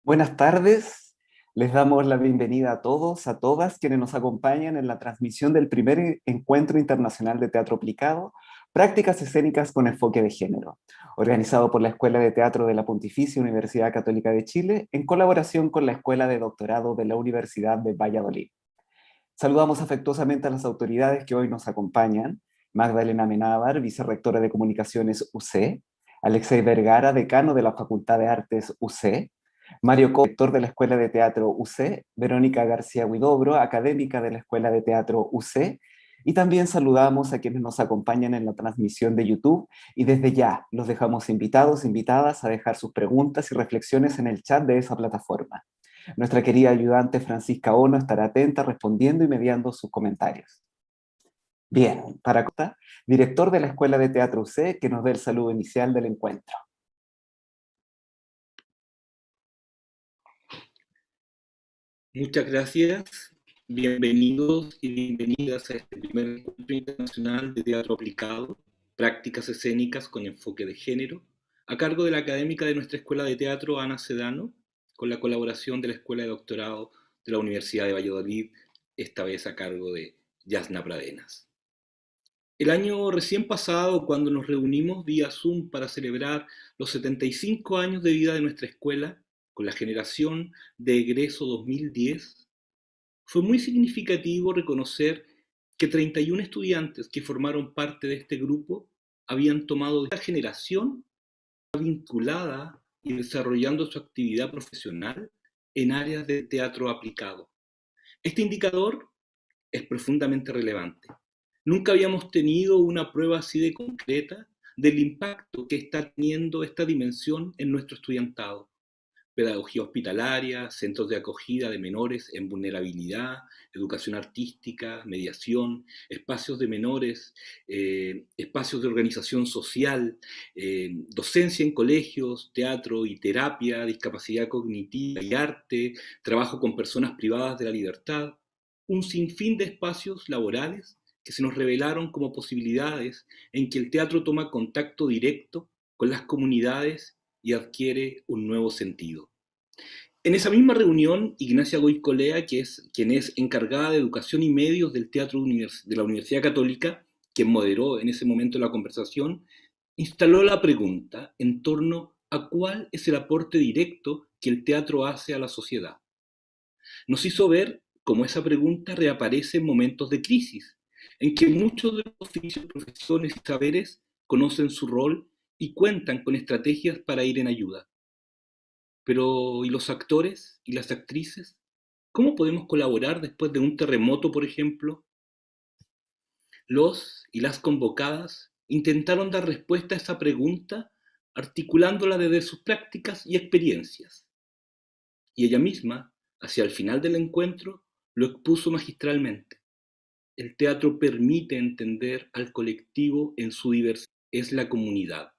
Buenas tardes, les damos la bienvenida a todos, a todas quienes nos acompañan en la transmisión del primer Encuentro Internacional de Teatro Aplicado, Prácticas Escénicas con Enfoque de Género, organizado por la Escuela de Teatro de la Pontificia Universidad Católica de Chile, en colaboración con la Escuela de Doctorado de la Universidad de Valladolid. Saludamos afectuosamente a las autoridades que hoy nos acompañan: Magdalena Amenábar, vicerrectora de Comunicaciones UC, Alexei Vergara, decano de la Facultad de Artes UC, Mario Co, director de la Escuela de Teatro UC, Verónica García Huidobro, académica de la Escuela de Teatro UC, y también saludamos a quienes nos acompañan en la transmisión de YouTube, y desde ya los dejamos invitados, invitadas a dejar sus preguntas y reflexiones en el chat de esa plataforma. Nuestra querida ayudante Francisca Ono estará atenta, respondiendo y mediando sus comentarios. Bien, para Costa, director de la Escuela de Teatro UC, que nos dé el saludo inicial del encuentro. Muchas gracias, bienvenidos y bienvenidas a este primer encuentro internacional de teatro aplicado, prácticas escénicas con enfoque de género, a cargo de la académica de nuestra Escuela de Teatro, Ana Sedano, con la colaboración de la Escuela de Doctorado de la Universidad de Valladolid, esta vez a cargo de Yasna Pradenas. El año recién pasado, cuando nos reunimos vía Zoom para celebrar los 75 años de vida de nuestra escuela, con la generación de egreso 2010, fue muy significativo reconocer que 31 estudiantes que formaron parte de este grupo habían tomado de esta generación vinculada y desarrollando su actividad profesional en áreas de teatro aplicado. Este indicador es profundamente relevante. Nunca habíamos tenido una prueba así de concreta del impacto que está teniendo esta dimensión en nuestro estudiantado. Pedagogía hospitalaria, centros de acogida de menores en vulnerabilidad, educación artística, mediación, espacios de menores, espacios de organización social, docencia en colegios, teatro y terapia, discapacidad cognitiva y arte, trabajo con personas privadas de la libertad, un sinfín de espacios laborales que se nos revelaron como posibilidades en que el teatro toma contacto directo con las comunidades y adquiere un nuevo sentido. En esa misma reunión, Ignacia Goicolea, quien es encargada de educación y medios del Teatro de la Universidad Católica, quien moderó en ese momento la conversación, instaló la pregunta en torno a cuál es el aporte directo que el teatro hace a la sociedad. Nos hizo ver cómo esa pregunta reaparece en momentos de crisis, en que muchos de los oficios, profesiones y saberes conocen su rol y cuentan con estrategias para ir en ayuda. Pero, ¿y los actores y las actrices? ¿Cómo podemos colaborar después de un terremoto, por ejemplo? Los y las convocadas intentaron dar respuesta a esa pregunta articulándola desde sus prácticas y experiencias. Y ella misma, hacia el final del encuentro, lo expuso magistralmente. El teatro permite entender al colectivo en su diversidad, es la comunidad.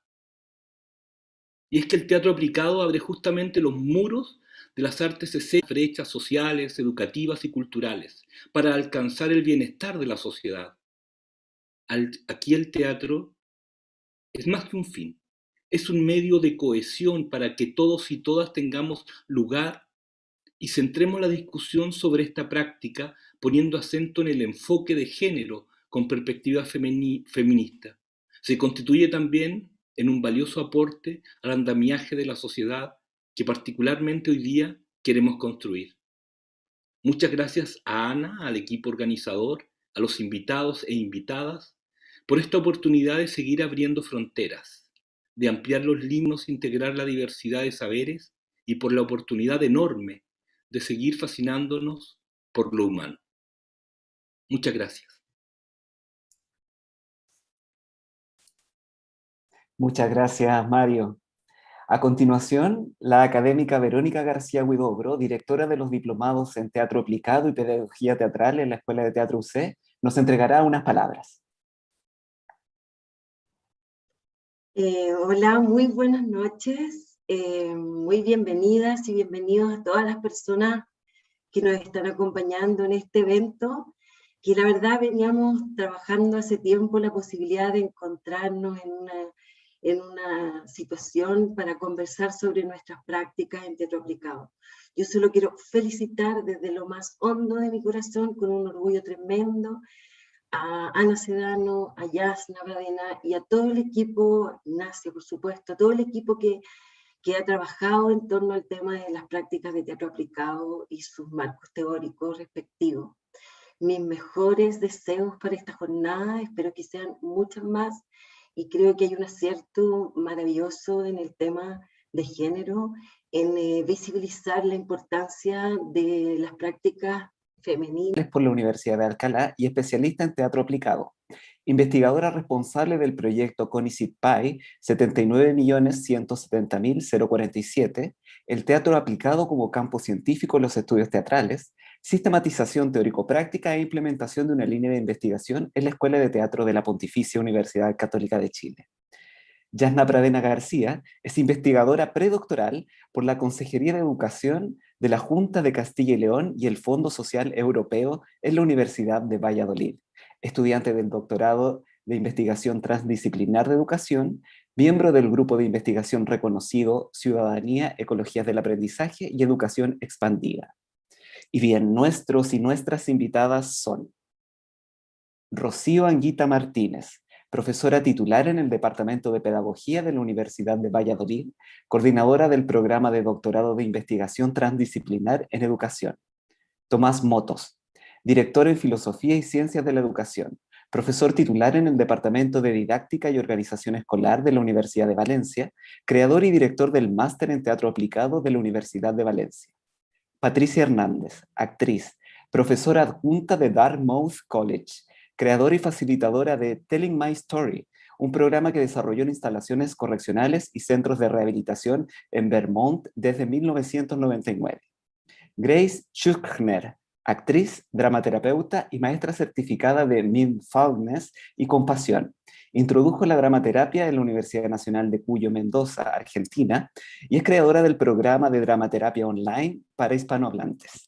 Y es que el teatro aplicado abre justamente los muros de las artes escénicas, brechas sociales, educativas y culturales, para alcanzar el bienestar de la sociedad. Aquí el teatro es más que un fin, es un medio de cohesión para que todos y todas tengamos lugar y centremos la discusión sobre esta práctica poniendo acento en el enfoque de género con perspectiva feminista. Se constituye también en un valioso aporte al andamiaje de la sociedad que particularmente hoy día queremos construir. Muchas gracias a Ana, al equipo organizador, a los invitados e invitadas, por esta oportunidad de seguir abriendo fronteras, de ampliar los límites, integrar la diversidad de saberes y por la oportunidad enorme de seguir fascinándonos por lo humano. Muchas gracias. Muchas gracias, Mario. A continuación, la académica Verónica García Huidobro, directora de los diplomados en Teatro Aplicado y Pedagogía Teatral en la Escuela de Teatro UC, nos entregará unas palabras. Hola, muy buenas noches, muy bienvenidas y bienvenidos a todas las personas que nos están acompañando en este evento, que la verdad veníamos trabajando hace tiempo la posibilidad de encontrarnos en una situación para conversar sobre nuestras prácticas en teatro aplicado. Yo solo quiero felicitar desde lo más hondo de mi corazón, con un orgullo tremendo, a Ana Sedano, a Yasna Pradena y a todo el equipo, Ignacio por supuesto, a todo el equipo que ha trabajado en torno al tema de las prácticas de teatro aplicado y sus marcos teóricos respectivos. Mis mejores deseos para esta jornada, espero que sean muchas más, y creo que hay un acierto maravilloso en el tema de género, en visibilizar la importancia de las prácticas femeninas. Por la Universidad de Alcalá y especialista en teatro aplicado. Investigadora responsable del proyecto CONICIT PAI 79.170.047, el teatro aplicado como campo científico en los estudios teatrales, sistematización teórico-práctica e implementación de una línea de investigación en la Escuela de Teatro de la Pontificia Universidad Católica de Chile. Yasna Pradena García es investigadora predoctoral por la Consejería de Educación de la Junta de Castilla y León y el Fondo Social Europeo en la Universidad de Valladolid, estudiante del doctorado de investigación transdisciplinar de educación, miembro del grupo de investigación reconocido Ciudadanía, Ecologías del Aprendizaje y Educación Expandida. Y bien, nuestros y nuestras invitadas son Rocío Anguita Martínez, profesora titular en el Departamento de Pedagogía de la Universidad de Valladolid, coordinadora del programa de doctorado de investigación transdisciplinar en educación. Tomás Motos, director en Filosofía y Ciencias de la Educación, profesor titular en el Departamento de Didáctica y Organización Escolar de la Universidad de Valencia, creador y director del Máster en Teatro Aplicado de la Universidad de Valencia. Patricia Hernández, actriz, profesora adjunta de Dartmouth College, creadora y facilitadora de Telling My Story, un programa que desarrolló en instalaciones correccionales y centros de rehabilitación en Vermont desde 1999. Grace Schuchner, actriz, dramaterapeuta y maestra certificada de Mindfulness y Compasión. Introdujo la dramaterapia en la Universidad Nacional de Cuyo, Mendoza, Argentina, y es creadora del programa de dramaterapia online para hispanohablantes.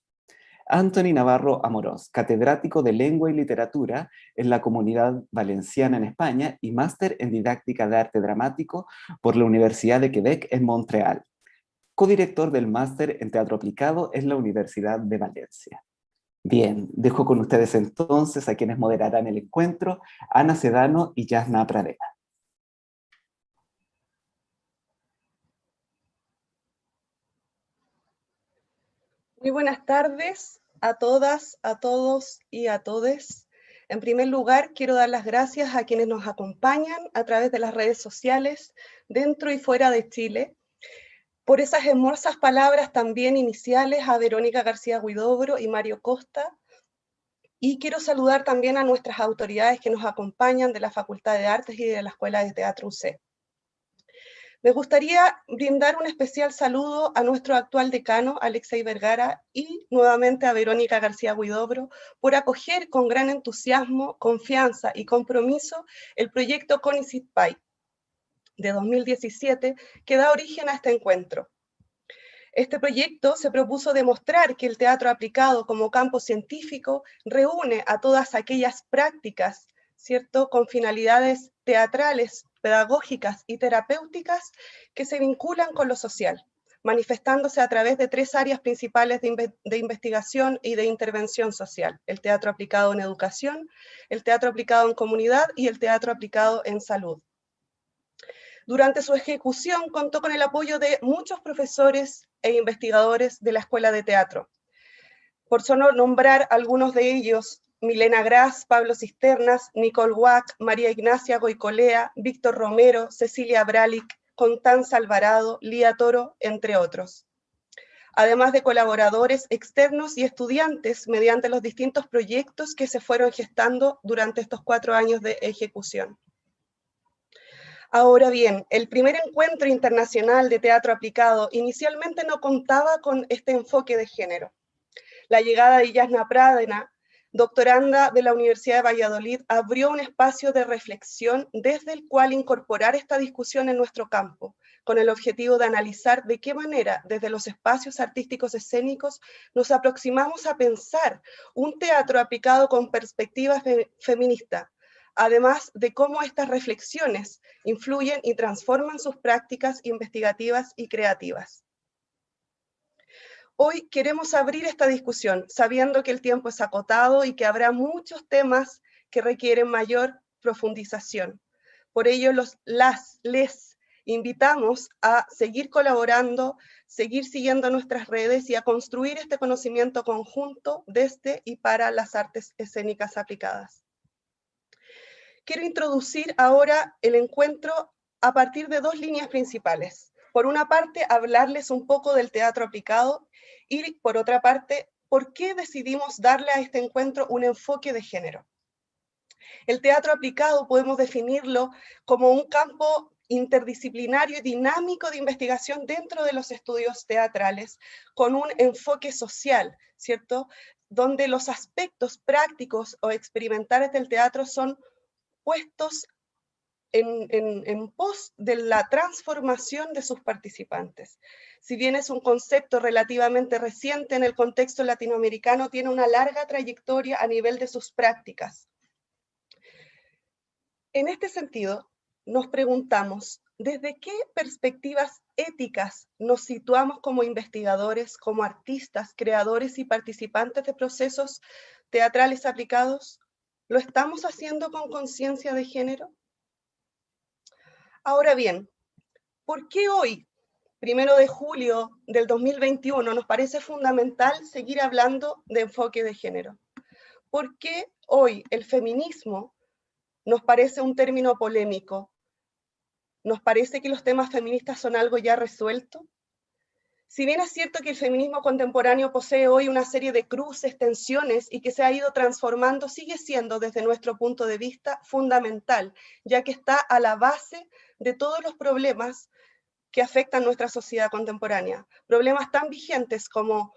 Anthony Navarro Amorós, catedrático de Lengua y Literatura en la Comunidad Valenciana en España y máster en Didáctica de Arte Dramático por la Universidad de Quebec en Montreal. Codirector del máster en Teatro Aplicado en la Universidad de Valencia. Bien, dejo con ustedes entonces a quienes moderarán el encuentro, Ana Sedano y Yasna Pradena. Muy buenas tardes a todas, a todos y a todes. En primer lugar, quiero dar las gracias a quienes nos acompañan a través de las redes sociales, dentro y fuera de Chile, por esas hermosas palabras también iniciales a Verónica García Huidobro y Mario Costa. Y quiero saludar también a nuestras autoridades que nos acompañan de la Facultad de Artes y de la Escuela de Teatro UC. Me gustaría brindar un especial saludo a nuestro actual decano, Alexei Vergara, y nuevamente a Verónica García Huidobro, por acoger con gran entusiasmo, confianza y compromiso el proyecto CONICIT PAI de 2017, que da origen a este encuentro. Este proyecto se propuso demostrar que el teatro aplicado como campo científico reúne a todas aquellas prácticas, ¿cierto?, con finalidades teatrales, pedagógicas y terapéuticas que se vinculan con lo social, manifestándose a través de tres áreas principales de investigación y de intervención social: el teatro aplicado en educación, el teatro aplicado en comunidad y el teatro aplicado en salud. Durante su ejecución contó con el apoyo de muchos profesores e investigadores de la Escuela de Teatro. Por solo nombrar algunos de ellos: Milena Gras, Pablo Cisternas, Nicole Wack, María Ignacia Goicolea, Víctor Romero, Cecilia Bralic, Constanza Alvarado, Lía Toro, entre otros. Además de colaboradores externos y estudiantes mediante los distintos proyectos que se fueron gestando durante estos 4 años de ejecución. Ahora bien, el primer encuentro internacional de teatro aplicado inicialmente no contaba con este enfoque de género. La llegada de Yasna Pradena, doctoranda de la Universidad de Valladolid, abrió un espacio de reflexión desde el cual incorporar esta discusión en nuestro campo, con el objetivo de analizar de qué manera, desde los espacios artísticos escénicos, nos aproximamos a pensar un teatro aplicado con perspectiva feminista, además de cómo estas reflexiones influyen y transforman sus prácticas investigativas y creativas. Hoy queremos abrir esta discusión, sabiendo que el tiempo es acotado y que habrá muchos temas que requieren mayor profundización. Por ello, les invitamos a seguir colaborando, seguir siguiendo nuestras redes y a construir este conocimiento conjunto desde y para las artes escénicas aplicadas. Quiero introducir ahora el encuentro a partir de dos líneas principales. Por una parte, hablarles un poco del teatro aplicado y por otra parte, por qué decidimos darle a este encuentro un enfoque de género. El teatro aplicado podemos definirlo como un campo interdisciplinario y dinámico de investigación dentro de los estudios teatrales, con un enfoque social, ¿cierto? Donde los aspectos prácticos o experimentales del teatro son puestos en pos de la transformación de sus participantes. Si bien es un concepto relativamente reciente en el contexto latinoamericano, tiene una larga trayectoria a nivel de sus prácticas. En este sentido, nos preguntamos, ¿desde qué perspectivas éticas nos situamos como investigadores, como artistas, creadores y participantes de procesos teatrales aplicados? ¿Lo estamos haciendo con conciencia de género? Ahora bien, ¿por qué hoy, 1 de julio del 2021, nos parece fundamental seguir hablando de enfoque de género? ¿Por qué hoy el feminismo nos parece un término polémico? ¿Nos parece que los temas feministas son algo ya resuelto? Si bien es cierto que el feminismo contemporáneo posee hoy una serie de cruces, tensiones y que se ha ido transformando, sigue siendo desde nuestro punto de vista fundamental, ya que está a la base de todos los problemas que afectan nuestra sociedad contemporánea. Problemas tan vigentes como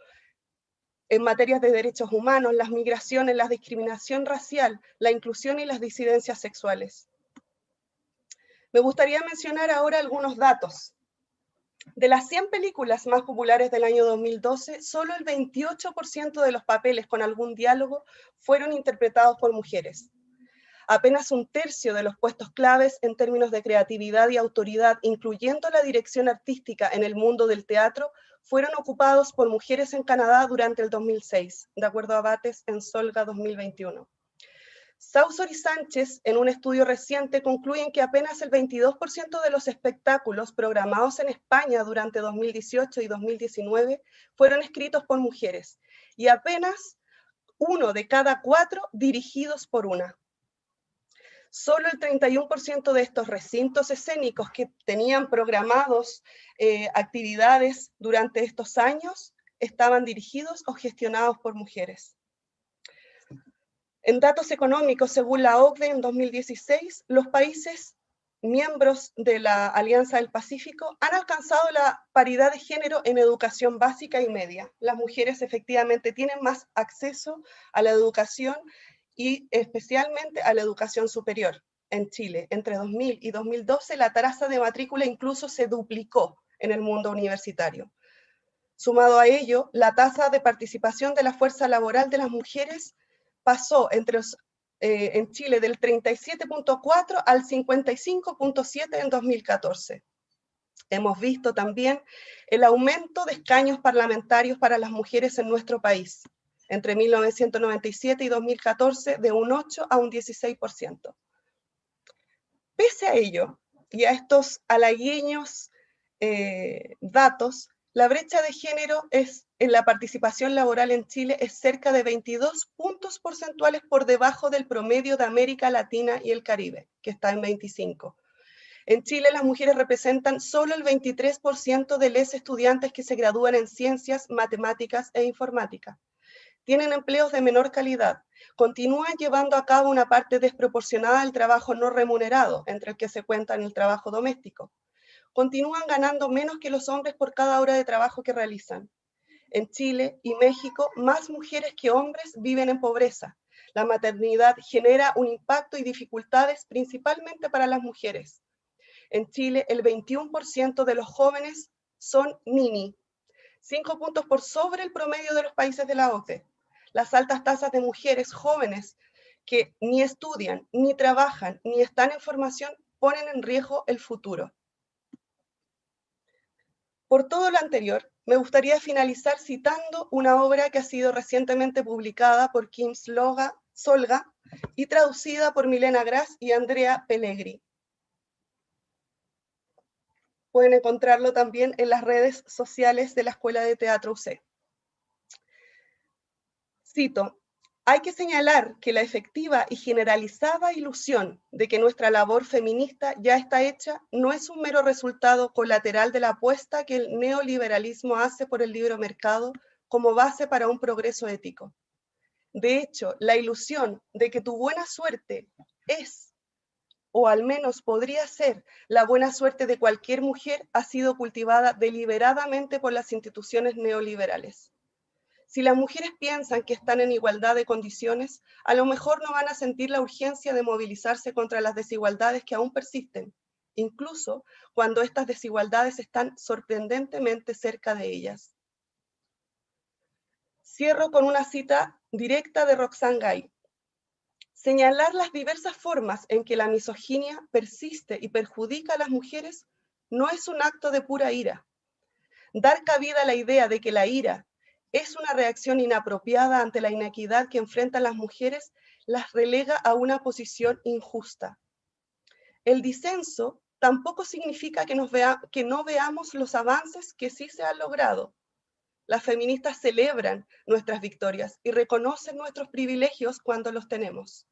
en materias de derechos humanos, las migraciones, la discriminación racial, la inclusión y las disidencias sexuales. Me gustaría mencionar ahora algunos datos. De las 100 películas más populares del año 2012, solo el 28% de los papeles con algún diálogo fueron interpretados por mujeres. Apenas un tercio de los puestos claves en términos de creatividad y autoridad, incluyendo la dirección artística en el mundo del teatro, fueron ocupados por mujeres en Canadá durante el 2006, de acuerdo a Bates en Solga 2021. Saussure y Sánchez, en un estudio reciente, concluyen que apenas el 22% de los espectáculos programados en España durante 2018 y 2019 fueron escritos por mujeres, y apenas 1 de cada 4 dirigidos por una. Solo el 31% de estos recintos escénicos que tenían programados actividades durante estos años estaban dirigidos o gestionados por mujeres. En datos económicos, según la OCDE en 2016, los países miembros de la Alianza del Pacífico han alcanzado la paridad de género en educación básica y media. Las mujeres efectivamente tienen más acceso a la educación y especialmente a la educación superior en Chile. Entre 2000 y 2012 la tasa de matrícula incluso se duplicó en el mundo universitario. Sumado a ello, la tasa de participación de la fuerza laboral de las mujeres pasó en Chile del 37.4 al 55.7 en 2014. Hemos visto también el aumento de escaños parlamentarios para las mujeres en nuestro país, entre 1997 y 2014, de un 8 a un 16%. Pese a ello, y a estos halagüeños datos, la brecha de género en la participación laboral en Chile es cerca de 22 puntos porcentuales por debajo del promedio de América Latina y el Caribe, que está en 25. En Chile las mujeres representan solo el 23% de los estudiantes que se gradúan en ciencias, matemáticas e informática. Tienen empleos de menor calidad, continúan llevando a cabo una parte desproporcionada del trabajo no remunerado, entre el que se cuenta en el trabajo doméstico. Continúan ganando menos que los hombres por cada hora de trabajo que realizan. En Chile y México, más mujeres que hombres viven en pobreza. La maternidad genera un impacto y dificultades principalmente para las mujeres. En Chile, el 21% de los jóvenes son nini, 5 puntos por sobre el promedio de los países de la OCDE. Las altas tasas de mujeres jóvenes que ni estudian, ni trabajan, ni están en formación, ponen en riesgo el futuro. Por todo lo anterior, me gustaría finalizar citando una obra que ha sido recientemente publicada por Kim Solga y traducida por Milena Gras y Andrea Pellegri. Pueden encontrarlo también en las redes sociales de la Escuela de Teatro UC. Cito: hay que señalar que la efectiva y generalizada ilusión de que nuestra labor feminista ya está hecha no es un mero resultado colateral de la apuesta que el neoliberalismo hace por el libre mercado como base para un progreso ético. De hecho, la ilusión de que tu buena suerte es, o al menos podría ser, la buena suerte de cualquier mujer ha sido cultivada deliberadamente por las instituciones neoliberales. Si las mujeres piensan que están en igualdad de condiciones, a lo mejor no van a sentir la urgencia de movilizarse contra las desigualdades que aún persisten, incluso cuando estas desigualdades están sorprendentemente cerca de ellas. Cierro con una cita directa de Roxane Gay. Señalar las diversas formas en que la misoginia persiste y perjudica a las mujeres no es un acto de pura ira. Dar cabida a la idea de que la ira es una reacción inapropiada ante la inequidad que enfrentan las mujeres las relega a una posición injusta. El disenso tampoco significa que no veamos los avances que sí se han logrado. Las feministas celebran nuestras victorias y reconocen nuestros privilegios cuando los tenemos.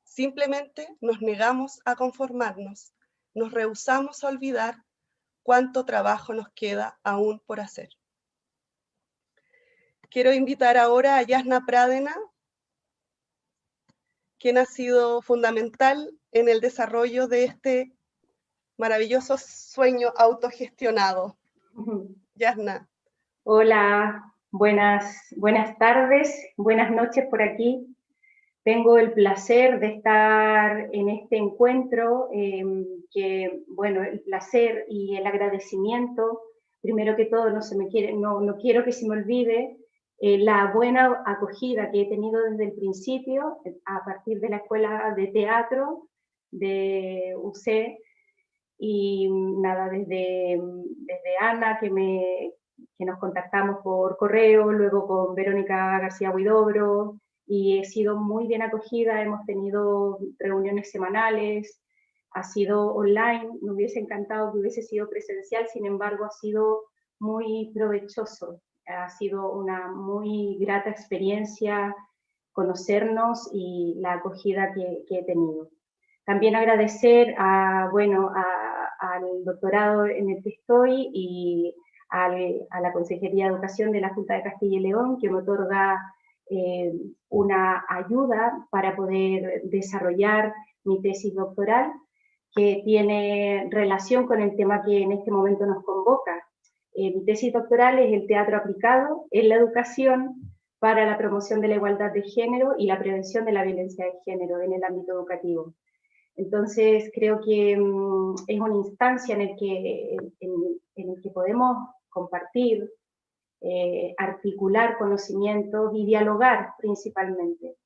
Simplemente nos negamos a conformarnos, nos rehusamos a olvidar cuánto trabajo nos queda aún por hacer. Quiero invitar ahora a Jasna Pradena, quien ha sido fundamental en el desarrollo de este maravilloso sueño autogestionado. Jasna. Hola, buenas tardes, buenas noches por aquí. Tengo el placer de estar en este encuentro, bueno, el placer y el agradecimiento, primero que todo, no quiero que se me olvide la buena acogida que he tenido desde el principio, a partir de la Escuela de Teatro de UC, y nada, desde Ana, que nos contactamos por correo, luego con Verónica García Huidobro, y he sido muy bien acogida, hemos tenido reuniones semanales, ha sido online, me hubiese encantado que hubiese sido presencial, sin embargo ha sido muy provechoso, ha sido una muy grata experiencia conocernos y la acogida que he tenido. También agradecer al doctorado en el que estoy y a la Consejería de Educación de la Junta de Castilla y León, que me otorga una ayuda para poder desarrollar mi tesis doctoral, que tiene relación con el tema que en este momento nos convoca. Mi tesis doctoral es el teatro aplicado en la educación para la promoción de la igualdad de género y la prevención de la violencia de género en el ámbito educativo. Entonces, creo que es una instancia en el que podemos compartir, articular conocimientos y dialogar principalmente.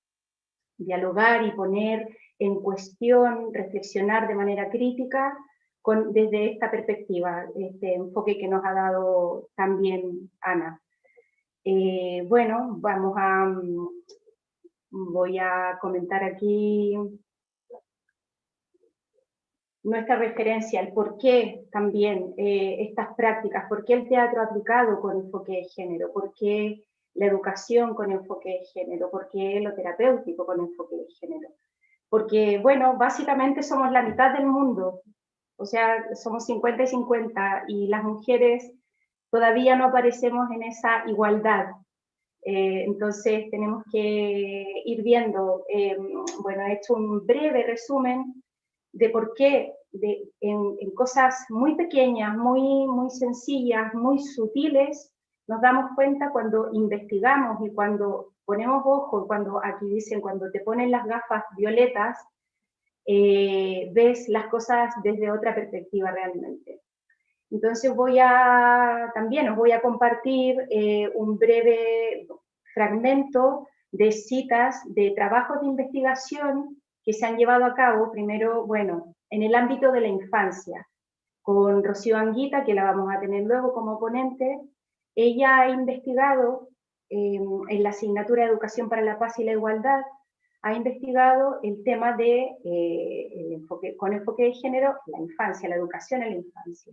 Dialogar y poner en cuestión, reflexionar de manera crítica desde esta perspectiva, este enfoque que nos ha dado también Ana. Bueno, voy a comentar aquí nuestra referencia, el por qué también estas prácticas, por qué el teatro aplicado con enfoque de género, por qué la educación con enfoque de género, por qué lo terapéutico con enfoque de género. Porque, bueno, básicamente somos la mitad del mundo, o sea, somos 50 y 50, y las mujeres todavía no aparecemos en esa igualdad. Entonces tenemos que ir viendo, bueno, he hecho un breve resumen de por qué en cosas muy pequeñas, muy sencillas, muy sutiles, nos damos cuenta cuando investigamos y cuando ponemos ojo, cuando aquí dicen, cuando te ponen las gafas violetas, ves las cosas desde otra perspectiva realmente. Entonces también os voy a compartir un breve fragmento de citas de trabajos de investigación que se han llevado a cabo, primero, bueno, en el ámbito de la infancia, con Rocío Anguita, que la vamos a tener luego como ponente. Ella ha investigado en la asignatura de Educación para la Paz y la Igualdad, ha investigado el tema de, con enfoque de género, la infancia, la educación en la infancia.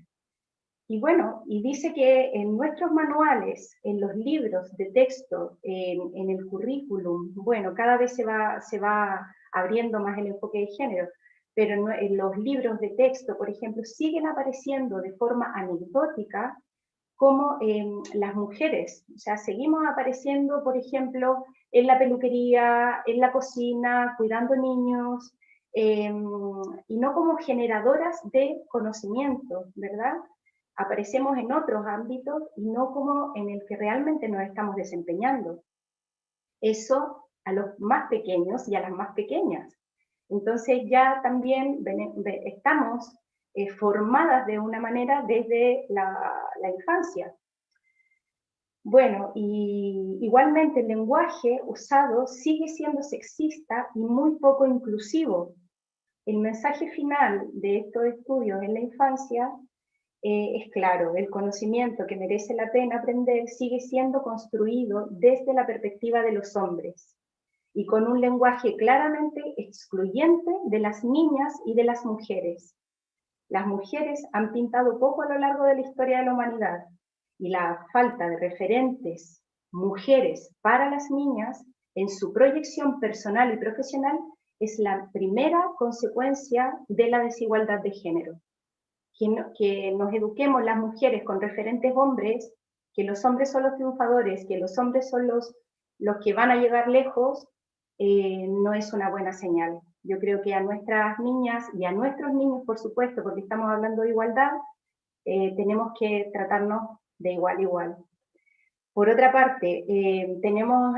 Y bueno, y dice que en nuestros manuales, en los libros de texto, en el currículum, bueno, cada vez se va abriendo más el enfoque de género, pero en los libros de texto, por ejemplo, siguen apareciendo de forma anecdótica como las mujeres, o sea, seguimos apareciendo, por ejemplo, en la peluquería, en la cocina, cuidando niños, y no como generadoras de conocimiento, ¿verdad? Aparecemos en otros ámbitos y no como en el que realmente nos estamos desempeñando. Eso a los más pequeños y a las más pequeñas. Entonces ya también estamos formadas de una manera desde la infancia. Bueno, y igualmente el lenguaje usado sigue siendo sexista y muy poco inclusivo. El mensaje final de estos estudios en la infancia es claro: el conocimiento que merece la pena aprender sigue siendo construido desde la perspectiva de los hombres y con un lenguaje claramente excluyente de las niñas y de las mujeres. Las mujeres han pintado poco a lo largo de la historia de la humanidad y la falta de referentes mujeres para las niñas en su proyección personal y profesional es la primera consecuencia de la desigualdad de género. Que nos eduquemos las mujeres con referentes hombres, que los hombres son los triunfadores, que los hombres son los que van a llegar lejos, no es una buena señal. Yo creo que a nuestras niñas y a nuestros niños, por supuesto, porque estamos hablando de igualdad, tenemos que tratarnos de igual a igual. Por otra parte, tenemos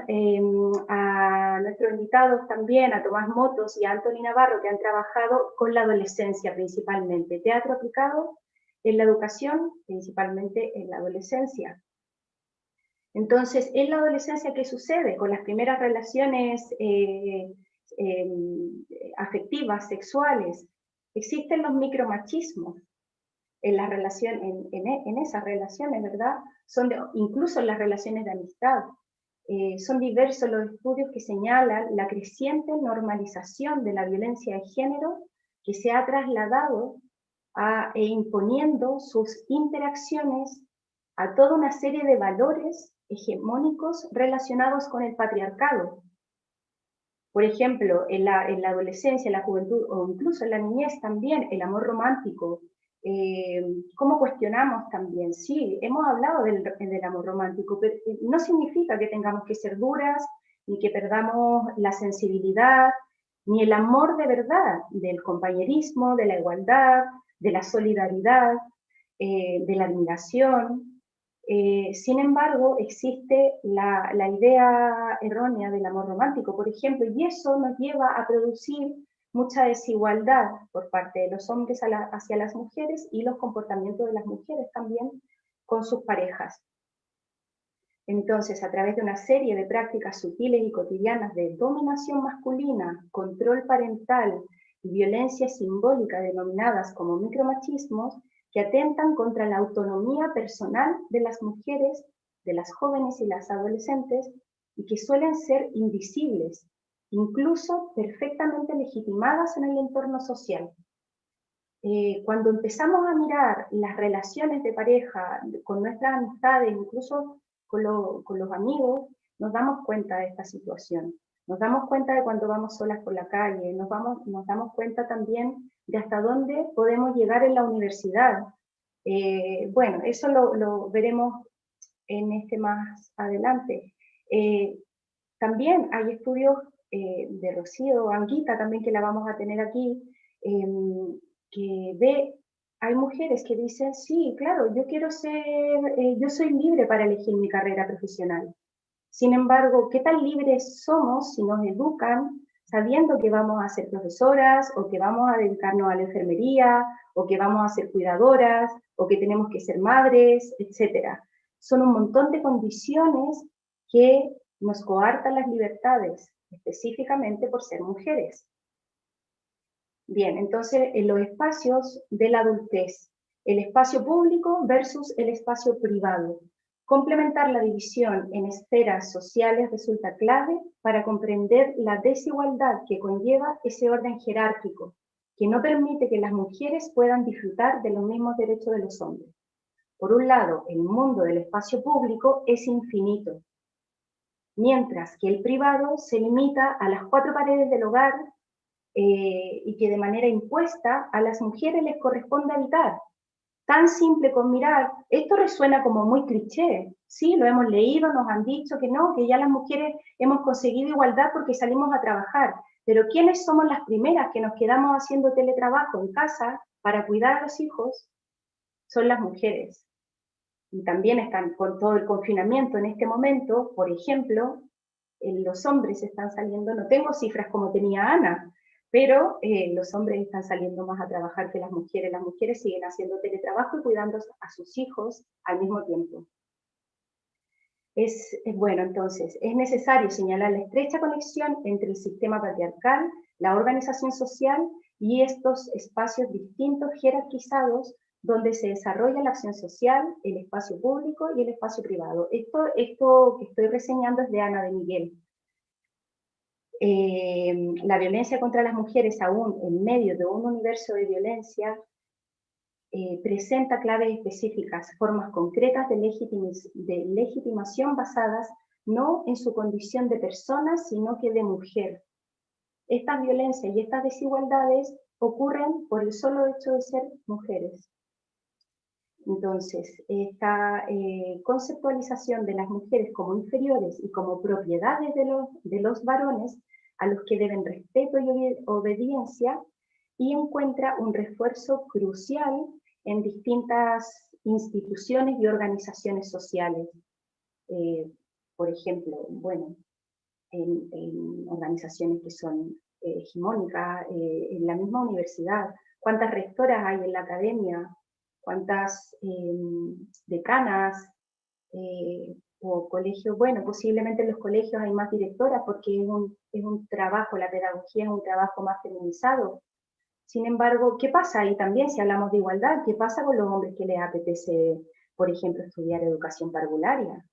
a nuestros invitados también, a Tomás Motos y a Anthony Navarro, que han trabajado con la adolescencia principalmente. Teatro aplicado en la educación, principalmente en la adolescencia. Entonces, en la adolescencia, ¿qué sucede? Con las primeras relaciones afectivas, sexuales, existen los micromachismos en las relaciones, en esas relaciones, ¿verdad? Incluso en las relaciones de amistad. Son diversos los estudios que señalan la creciente normalización de la violencia de género que se ha trasladado e imponiendo sus interacciones a toda una serie de valores hegemónicos relacionados con el patriarcado. Por ejemplo, en la adolescencia, en la juventud o incluso en la niñez también, el amor romántico. ¿Cómo cuestionamos también? Sí, hemos hablado del amor romántico, pero no significa que tengamos que ser duras, ni que perdamos la sensibilidad, ni el amor de verdad, del compañerismo, de la igualdad, de la solidaridad, de la admiración. Sin embargo, existe la idea errónea del amor romántico, por ejemplo, y eso nos lleva a producir mucha desigualdad por parte de los hombres hacia las mujeres y los comportamientos de las mujeres también con sus parejas. Entonces, a través de una serie de prácticas sutiles y cotidianas de dominación masculina, control parental y violencia simbólica denominadas como micromachismos, que atentan contra la autonomía personal de las mujeres, de las jóvenes y las adolescentes, y que suelen ser invisibles, incluso perfectamente legitimadas en el entorno social. Cuando empezamos a mirar las relaciones de pareja con nuestras amistades, incluso con los amigos, nos damos cuenta de esta situación. Nos damos cuenta de cuando vamos solas por la calle, nos damos cuenta también de hasta dónde podemos llegar en la universidad. Bueno, eso lo veremos en más adelante. También hay estudios de Rocío Anguita, también que la vamos a tener aquí, hay mujeres que dicen, sí, claro, yo soy libre para elegir mi carrera profesional. Sin embargo, ¿qué tan libres somos si nos educan sabiendo que vamos a ser profesoras, o que vamos a dedicarnos a la enfermería, o que vamos a ser cuidadoras, o que tenemos que ser madres, etcétera? Son un montón de condiciones que nos coarta las libertades, específicamente por ser mujeres. Bien, entonces en los espacios de la adultez, el espacio público versus el espacio privado. Complementar la división en esferas sociales resulta clave para comprender la desigualdad que conlleva ese orden jerárquico, que no permite que las mujeres puedan disfrutar de los mismos derechos de los hombres. Por un lado, el mundo del espacio público es infinito, mientras que el privado se limita a las 4 paredes del hogar y que de manera impuesta a las mujeres les corresponde habitar. Tan simple con mirar, esto resuena como muy cliché, sí, lo hemos leído, nos han dicho que no, que ya las mujeres hemos conseguido igualdad porque salimos a trabajar, pero ¿quiénes somos las primeras que nos quedamos haciendo teletrabajo en casa para cuidar a los hijos? Son las mujeres. Y también están con todo el confinamiento en este momento, por ejemplo, los hombres están saliendo, no tengo cifras como tenía Ana, pero los hombres están saliendo más a trabajar que las mujeres siguen haciendo teletrabajo y cuidando a sus hijos al mismo tiempo. Bueno, entonces, es necesario señalar la estrecha conexión entre el sistema patriarcal, la organización social y estos espacios distintos jerarquizados donde se desarrolla la acción social, el espacio público y el espacio privado. Esto que estoy reseñando es de Ana de Miguel. La violencia contra las mujeres, aún en medio de un universo de violencia, presenta claves específicas, formas concretas de legitimación basadas no en su condición de persona, sino que de mujer. Estas violencias y estas desigualdades ocurren por el solo hecho de ser mujeres. Entonces, esta conceptualización de las mujeres como inferiores y como propiedades de los varones, a los que deben respeto y obediencia, y encuentra un refuerzo crucial en distintas instituciones y organizaciones sociales. Por ejemplo, bueno, en organizaciones que son hegemónicas, en la misma universidad, cuántas rectoras hay en la academia, cuántas decanas o colegios, bueno, posiblemente en los colegios hay más directoras porque es un trabajo, la pedagogía es un trabajo más feminizado. Sin embargo, ¿qué pasa ahí también si hablamos de igualdad? ¿Qué pasa con los hombres que les apetece, por ejemplo, estudiar educación parvularia?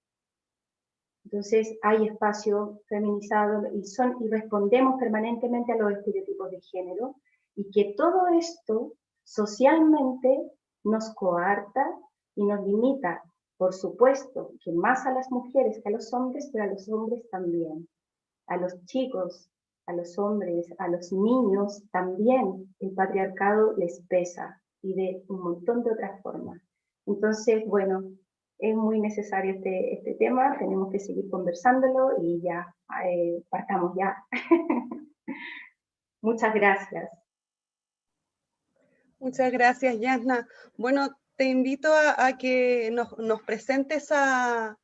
Entonces hay espacios feminizados y respondemos permanentemente a los estereotipos de género, y que todo esto socialmente nos coarta y nos limita, por supuesto, que más a las mujeres que a los hombres, pero a los hombres también. A los chicos, a los hombres, a los niños, también el patriarcado les pesa, y de un montón de otras formas. Entonces, bueno, es muy necesario este tema, tenemos que seguir conversándolo y ya, partamos ya. Muchas gracias. Muchas gracias, Yasna. Bueno, te invito a que nos presentes a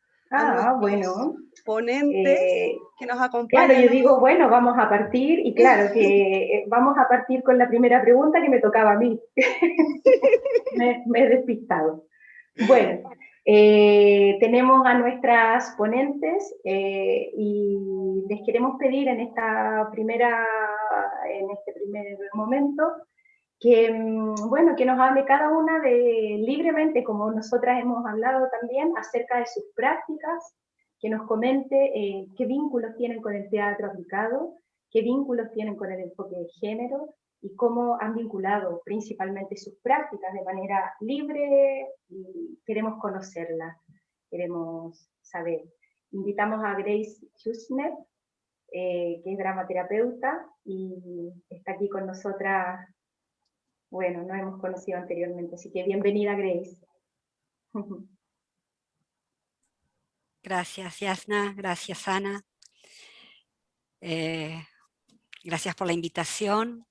nuestros ponentes que nos acompañan. Claro, yo digo, bueno, vamos a partir, y claro, que vamos a partir con la primera pregunta que me tocaba a mí. me he despistado. Bueno, tenemos a nuestras ponentes y les queremos pedir en este primer momento que, bueno, que nos hable cada una libremente, como nosotras hemos hablado también, acerca de sus prácticas, que nos comente qué vínculos tienen con el teatro aplicado, qué vínculos tienen con el enfoque de género, y cómo han vinculado principalmente sus prácticas de manera libre, y queremos conocerlas, queremos saber. Invitamos a Grace Schussner, que es dramaterapeuta, y está aquí con nosotras. Bueno, nos hemos conocido anteriormente, así que bienvenida, Grace. Gracias, Yasna. Gracias, Ana. Gracias por la invitación.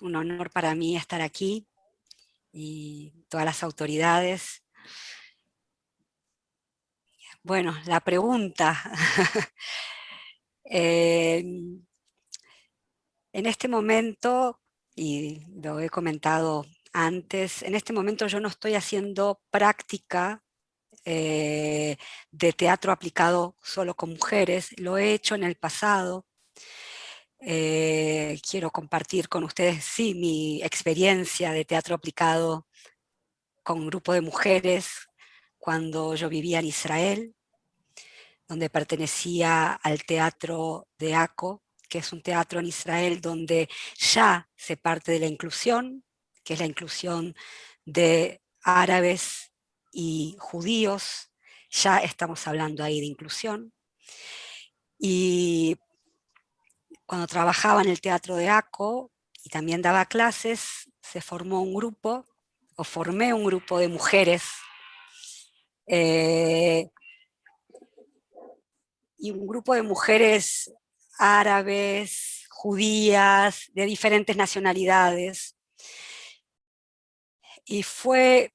Un honor para mí estar aquí, y todas las autoridades. Bueno, la pregunta. En este momento, y lo he comentado antes, en este momento yo no estoy haciendo práctica de teatro aplicado solo con mujeres, lo he hecho en el pasado. Quiero compartir con ustedes, sí, mi experiencia de teatro aplicado con un grupo de mujeres cuando yo vivía en Israel, donde pertenecía al teatro de Aco, que es un teatro en Israel donde ya se parte de la inclusión, que es la inclusión de árabes y judíos, ya estamos hablando ahí de inclusión. Y cuando trabajaba en el teatro de Aco y también daba clases, se formó un grupo, o formé un grupo de mujeres, y un grupo de mujeres árabes, judías, de diferentes nacionalidades, y fue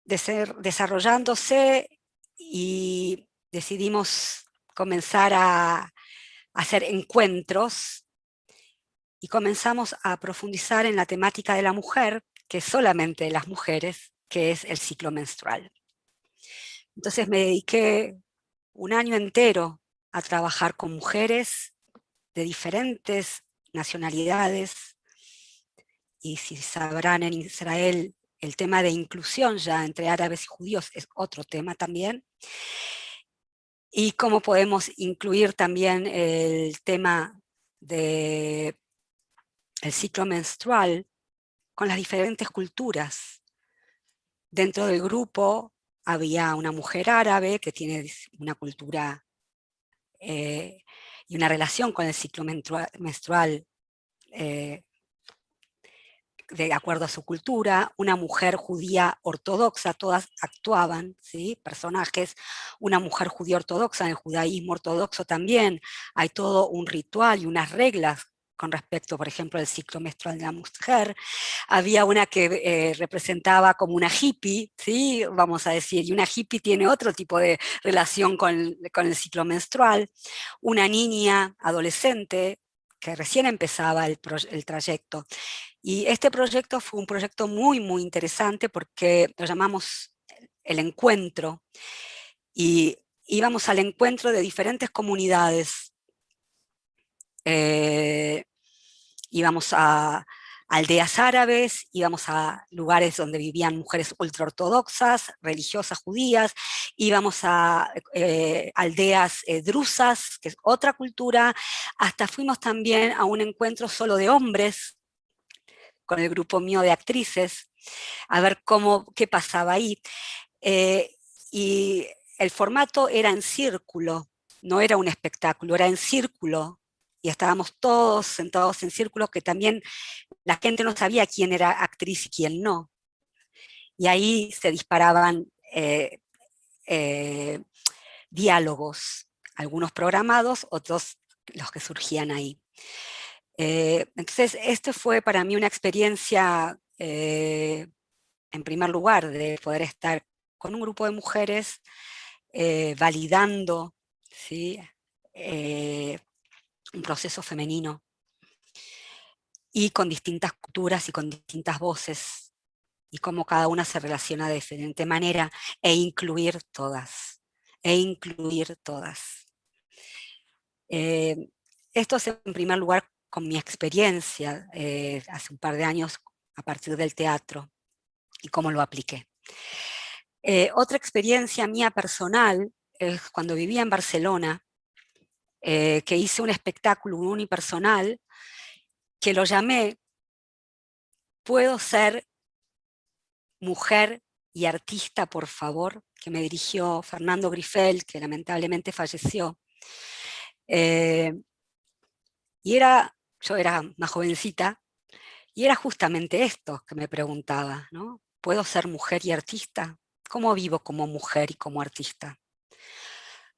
desarrollándose y decidimos comenzar a hacer encuentros y comenzamos a profundizar en la temática de la mujer, que es solamente de las mujeres, que es el ciclo menstrual. Entonces me dediqué un año entero a trabajar con mujeres de diferentes nacionalidades, y si sabrán, en Israel el tema de inclusión ya entre árabes y judíos es otro tema también, y cómo podemos incluir también el tema del ciclo menstrual con las diferentes culturas. Dentro del grupo había una mujer árabe que tiene una cultura y una relación con el ciclo menstrual de acuerdo a su cultura, una mujer judía ortodoxa, todas actuaban, ¿sí? Personajes, una mujer judía ortodoxa, en el judaísmo ortodoxo también hay todo un ritual y unas reglas con respecto, por ejemplo, al ciclo menstrual de la mujer. Había una que representaba como una hippie, ¿sí? Vamos a decir, y una hippie tiene otro tipo de relación con el ciclo menstrual. Una niña adolescente que recién empezaba el trayecto. Y este proyecto fue un proyecto muy, muy interesante porque lo llamamos el encuentro, y íbamos al encuentro de diferentes comunidades. Íbamos a aldeas árabes, íbamos a lugares donde vivían mujeres ultraortodoxas, religiosas judías, íbamos a aldeas drusas, que es otra cultura, hasta fuimos también a un encuentro solo de hombres, con el grupo mío de actrices, a ver qué pasaba ahí. Y el formato era en círculo, no era un espectáculo, era en círculo, y estábamos todos sentados en círculo, que también la gente no sabía quién era actriz y quién no. Y ahí se disparaban diálogos, algunos programados, otros los que surgían ahí. Entonces, esto fue para mí una experiencia, en primer lugar, de poder estar con un grupo de mujeres validando, ¿sí? Un proceso femenino, y con distintas culturas y con distintas voces, y cómo cada una se relaciona de diferente manera, e incluir todas, Esto es en primer lugar con mi experiencia hace un par de años a partir del teatro y cómo lo apliqué. Otra experiencia mía personal es cuando vivía en Barcelona, que hice un espectáculo unipersonal que lo llamé ¿Puedo ser mujer y artista, por favor?, que me dirigió Fernando Grifel, que lamentablemente falleció. Yo era más jovencita, y era justamente esto que me preguntaba, ¿no? ¿Puedo ser mujer y artista? ¿Cómo vivo como mujer y como artista?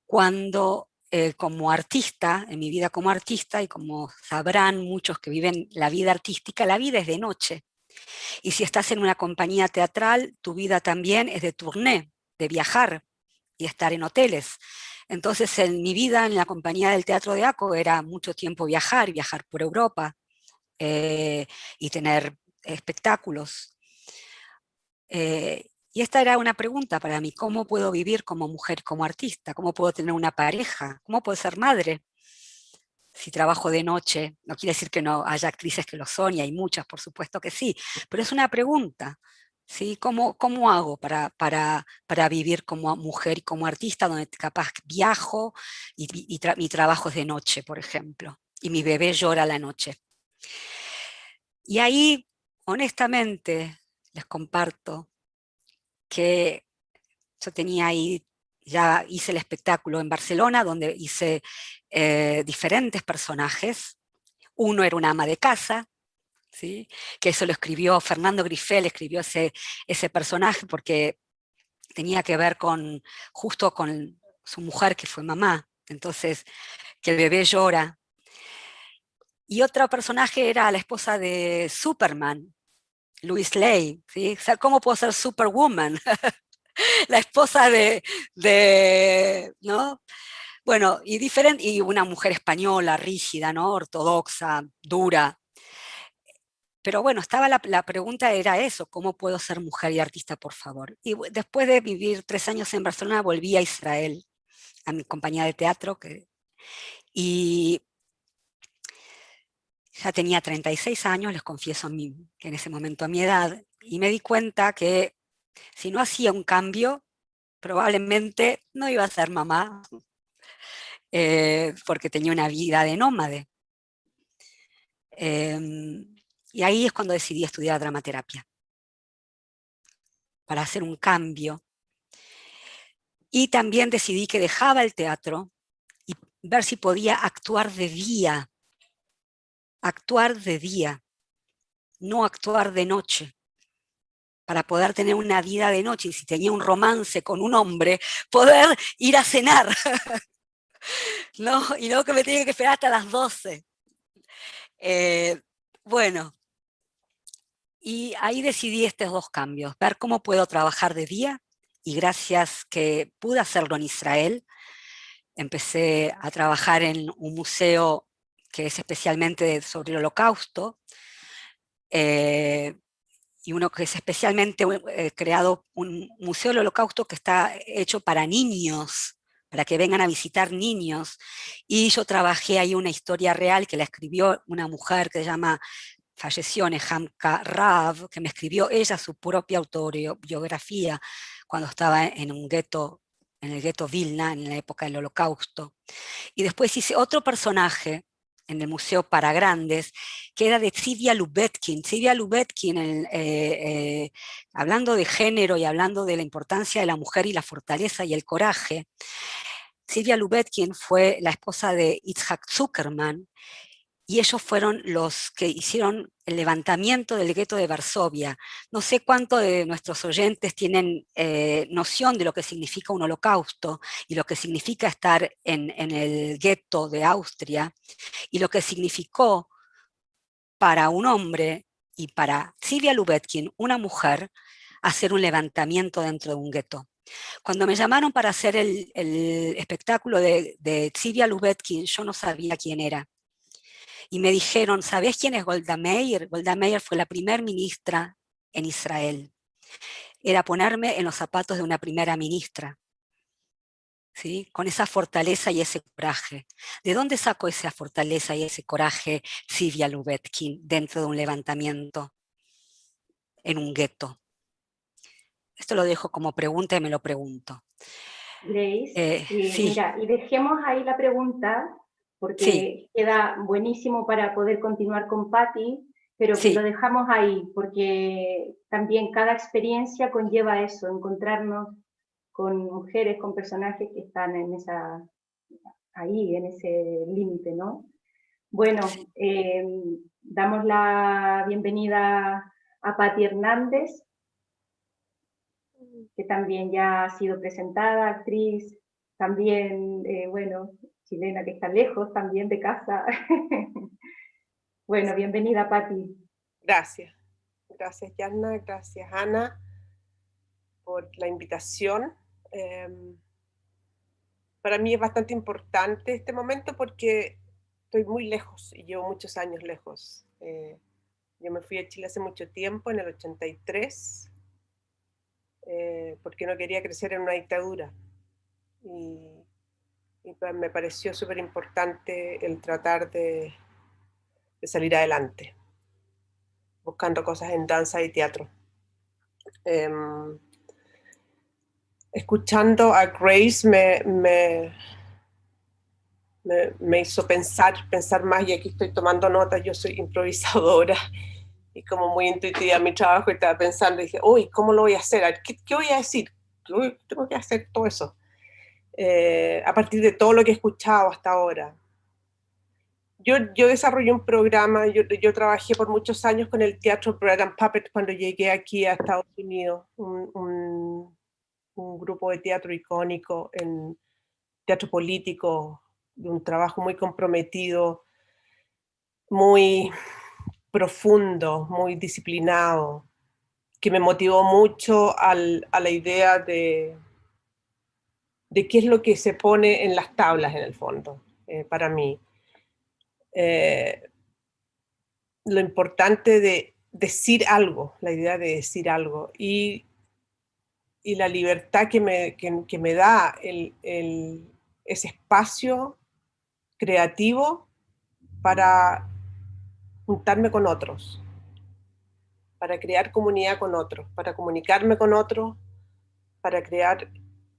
Cuando como artista, en mi vida como artista, y como sabrán muchos que viven la vida artística, la vida es de noche. Y si estás en una compañía teatral, tu vida también es de tourné, de viajar y estar en hoteles. Entonces, en mi vida en la compañía del Teatro de Aco era mucho tiempo viajar por Europa y tener espectáculos. Y esta era una pregunta para mí: ¿cómo puedo vivir como mujer, como artista? ¿Cómo puedo tener una pareja? ¿Cómo puedo ser madre? Si trabajo de noche, no quiere decir que no haya actrices que lo son, y hay muchas, por supuesto que sí, pero es una pregunta, ¿sí? ¿Cómo hago para vivir como mujer y como artista, donde capaz viajo y mi trabajo es de noche, por ejemplo, y mi bebé llora a la noche? Y ahí, honestamente, les comparto que yo tenía ahí, ya hice el espectáculo en Barcelona, donde hice diferentes personajes. Uno era una ama de casa, ¿sí? Que eso lo escribió Fernando Grifel, escribió ese personaje porque tenía que ver justo con su mujer, que fue mamá, entonces que el bebé llora. Y otro personaje era la esposa de Superman, Lois Lane, ¿sí? O sea, ¿cómo puedo ser Superwoman? La esposa ¿no? Bueno, y una mujer española, rígida, ¿no? Ortodoxa, dura. Pero bueno, la pregunta era eso: ¿cómo puedo ser mujer y artista, por favor? Y después de vivir 3 años en Barcelona, volví a Israel, a mi compañía de teatro, y ya tenía 36 años, les confieso que en ese momento a mi edad, y me di cuenta que si no hacía un cambio, probablemente no iba a ser mamá, porque tenía una vida de nómade. Y ahí es cuando decidí estudiar dramaterapia, para hacer un cambio. Y también decidí que dejaba el teatro y ver si podía actuar de día, no actuar de noche, para poder tener una vida de noche, y si tenía un romance con un hombre, poder ir a cenar, ¿no? Y no que me tenía que esperar hasta las 12. Bueno, y ahí decidí estos 2 cambios: ver cómo puedo trabajar de día, y gracias que pude hacerlo en Israel, empecé a trabajar en un museo que es especialmente sobre el Holocausto, y uno que es especialmente creado, un museo del Holocausto que está hecho para niños, para que vengan a visitar niños. Y yo trabajé ahí una historia real que la escribió una mujer que se llama, falleció, Nehamka Rav, que me escribió ella su propia autobiografía cuando estaba en un gueto, en el gueto Vilna, en la época del Holocausto. Y después hice otro personaje en el Museo para Grandes, que era de Tzivia Lubetkin. Tzivia Lubetkin, hablando de género y hablando de la importancia de la mujer y la fortaleza y el coraje, Tzivia Lubetkin fue la esposa de Itzhak Zuckerman, y ellos fueron los que hicieron el levantamiento del gueto de Varsovia. No sé cuántos de nuestros oyentes tienen noción de lo que significa un holocausto, y lo que significa estar en el gueto de Austria, y lo que significó para un hombre y para Tzivia Lubetkin, una mujer, hacer un levantamiento dentro de un gueto. Cuando me llamaron para hacer el espectáculo de Tzivia Lubetkin, yo no sabía quién era. Y me dijeron: ¿sabés quién es Golda Meir? Golda Meir fue la primer ministra en Israel. Era ponerme en los zapatos de una primera ministra, ¿sí? Con esa fortaleza y ese coraje. ¿De dónde sacó esa fortaleza y ese coraje Tzivia Lubetkin dentro de un levantamiento en un gueto? Esto lo dejo como pregunta y me lo pregunto. Grace, Sí, mira, y dejemos ahí la pregunta, sí, porque queda buenísimo para poder continuar con Patti, pero que lo sí, dejamos ahí, porque también cada experiencia conlleva eso, encontrarnos con mujeres, con personajes que están ahí, en ese límite, ¿no? Bueno, damos la bienvenida a Patti Hernández, que también ya ha sido presentada, actriz, también, bueno, chilena que está lejos también de casa. Bueno, bienvenida, Patti. Gracias. Gracias, Yanna. Gracias, Ana, por la invitación. Para mí es bastante importante este momento porque estoy muy lejos y llevo muchos años lejos. Yo me fui a Chile hace mucho tiempo, en el 83. porque no quería crecer en una dictadura. Y pues me pareció súper importante el tratar de salir adelante, buscando cosas en danza y teatro. Escuchando a Grace me hizo pensar más, y aquí estoy tomando notas. Yo soy improvisadora y como muy intuitiva en mi trabajo, y estaba pensando y dije, uy, ¿cómo lo voy a hacer? ¿Qué voy a decir? Tengo que hacer todo eso. A partir de todo lo que he escuchado hasta ahora. Yo desarrollé un programa, yo trabajé por muchos años con el teatro Bread and Puppet cuando llegué aquí a Estados Unidos, un grupo de teatro icónico en teatro político, de un trabajo muy comprometido, muy profundo, muy disciplinado, que me motivó mucho a la idea de qué es lo que se pone en las tablas en el fondo, para mí. Lo importante de decir algo, la idea de decir algo, y la libertad que me da ese espacio creativo para juntarme con otros, para crear comunidad con otros, para comunicarme con otros, para crear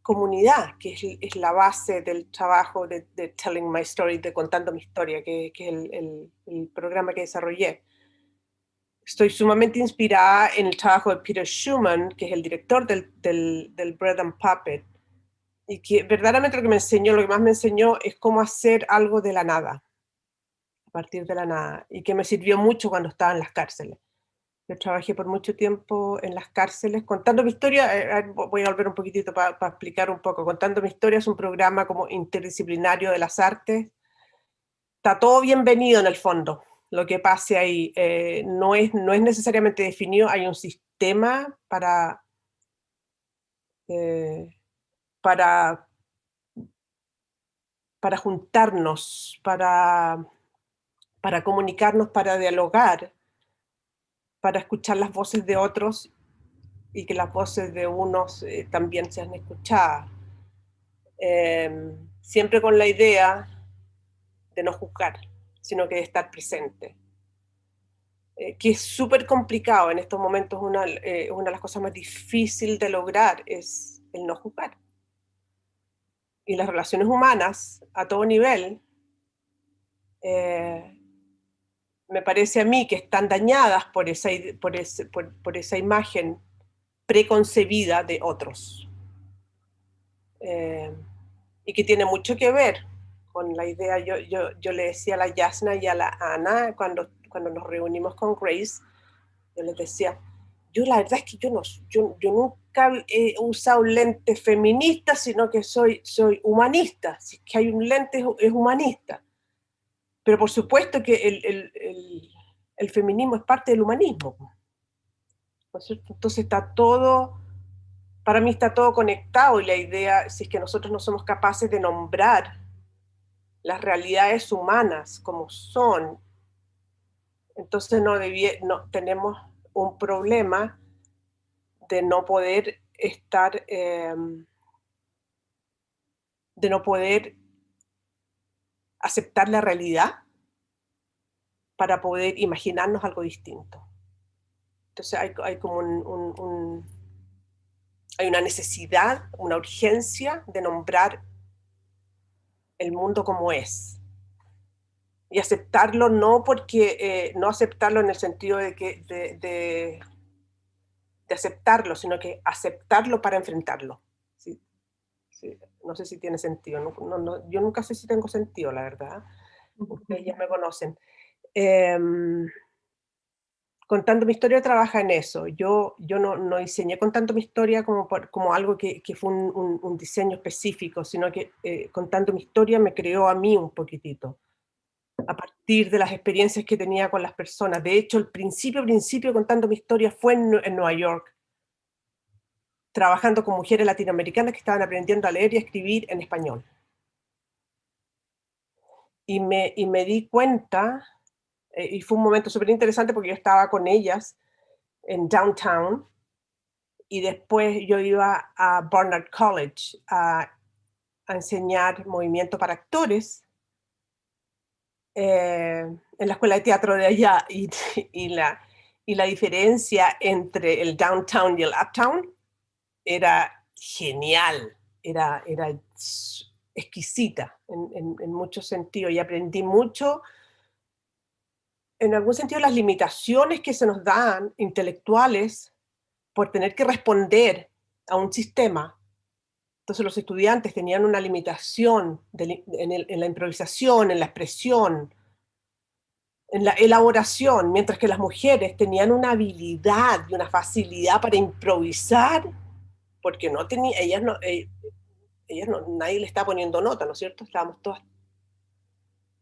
comunidad, que es la base del trabajo de Telling My Story, de Contando mi Historia, que es el programa que desarrollé. Estoy sumamente inspirada en el trabajo de Peter Schumann, que es el director del Bread and Puppet, y que verdaderamente lo que más me enseñó es cómo hacer algo de la nada, a partir de la nada, y que me sirvió mucho cuando estaba en las cárceles. Yo trabajé por mucho tiempo en las cárceles contando mi historia. Voy a volver un poquitito para explicar un poco. Contando mi historia es un programa como interdisciplinario de las artes. Está todo bienvenido en el fondo. Lo que pase ahí no es necesariamente definido. Hay un sistema para juntarnos, para comunicarnos, para dialogar, para escuchar las voces de otros y que las voces de unos también sean escuchadas. Siempre con la idea de no juzgar, sino que de estar presente. Que es súper complicado en estos momentos. Una de las cosas más difíciles de lograr es el no juzgar. Y las relaciones humanas, a todo nivel, me parece a mí que están dañadas por esa imagen preconcebida de otros. Y que tiene mucho que ver con la idea. Yo le decía a la Yasna y a la Ana cuando nos reunimos con Grace, yo les decía, yo la verdad es que yo nunca he usado lentes feministas, sino que soy humanista. Si es que hay un lente, es humanista. Pero por supuesto que el feminismo es parte del humanismo, ¿no es cierto? Entonces para mí está todo conectado, y la idea, si es que nosotros no somos capaces de nombrar las realidades humanas como son, entonces no tenemos un problema de no poder estar, de no poder aceptar la realidad para poder imaginarnos algo distinto. Entonces hay como hay una necesidad, una urgencia de nombrar el mundo como es. Y aceptarlo no aceptarlo en el sentido de aceptarlo, sino que aceptarlo para enfrentarlo. ¿Sí? Sí, no sé si tiene sentido. Yo nunca sé si tengo sentido, la verdad. Ustedes ya me conocen. Contando mi historia trabaja en eso. Yo no diseñé Contando mi historia como algo que fue un diseño específico, sino que Contando mi historia me creó a mí un poquitito, a partir de las experiencias que tenía con las personas. De hecho, el principio Contando mi historia fue en Nueva York, trabajando con mujeres latinoamericanas que estaban aprendiendo a leer y a escribir en español. Y me di cuenta, y fue un momento súper interesante porque yo estaba con ellas en downtown, y después yo iba a Barnard College a enseñar movimiento para actores en la escuela de teatro de allá, y la diferencia entre el downtown y el uptown era genial, era exquisita en muchos sentidos, y aprendí mucho, en algún sentido, las limitaciones que se nos dan intelectuales por tener que responder a un sistema. Entonces los estudiantes tenían una limitación en la improvisación, en la expresión, en la elaboración, mientras que las mujeres tenían una habilidad y una facilidad para improvisar, porque no tenía, ellas no, nadie le está poniendo nota, ¿no es cierto? Estábamos todas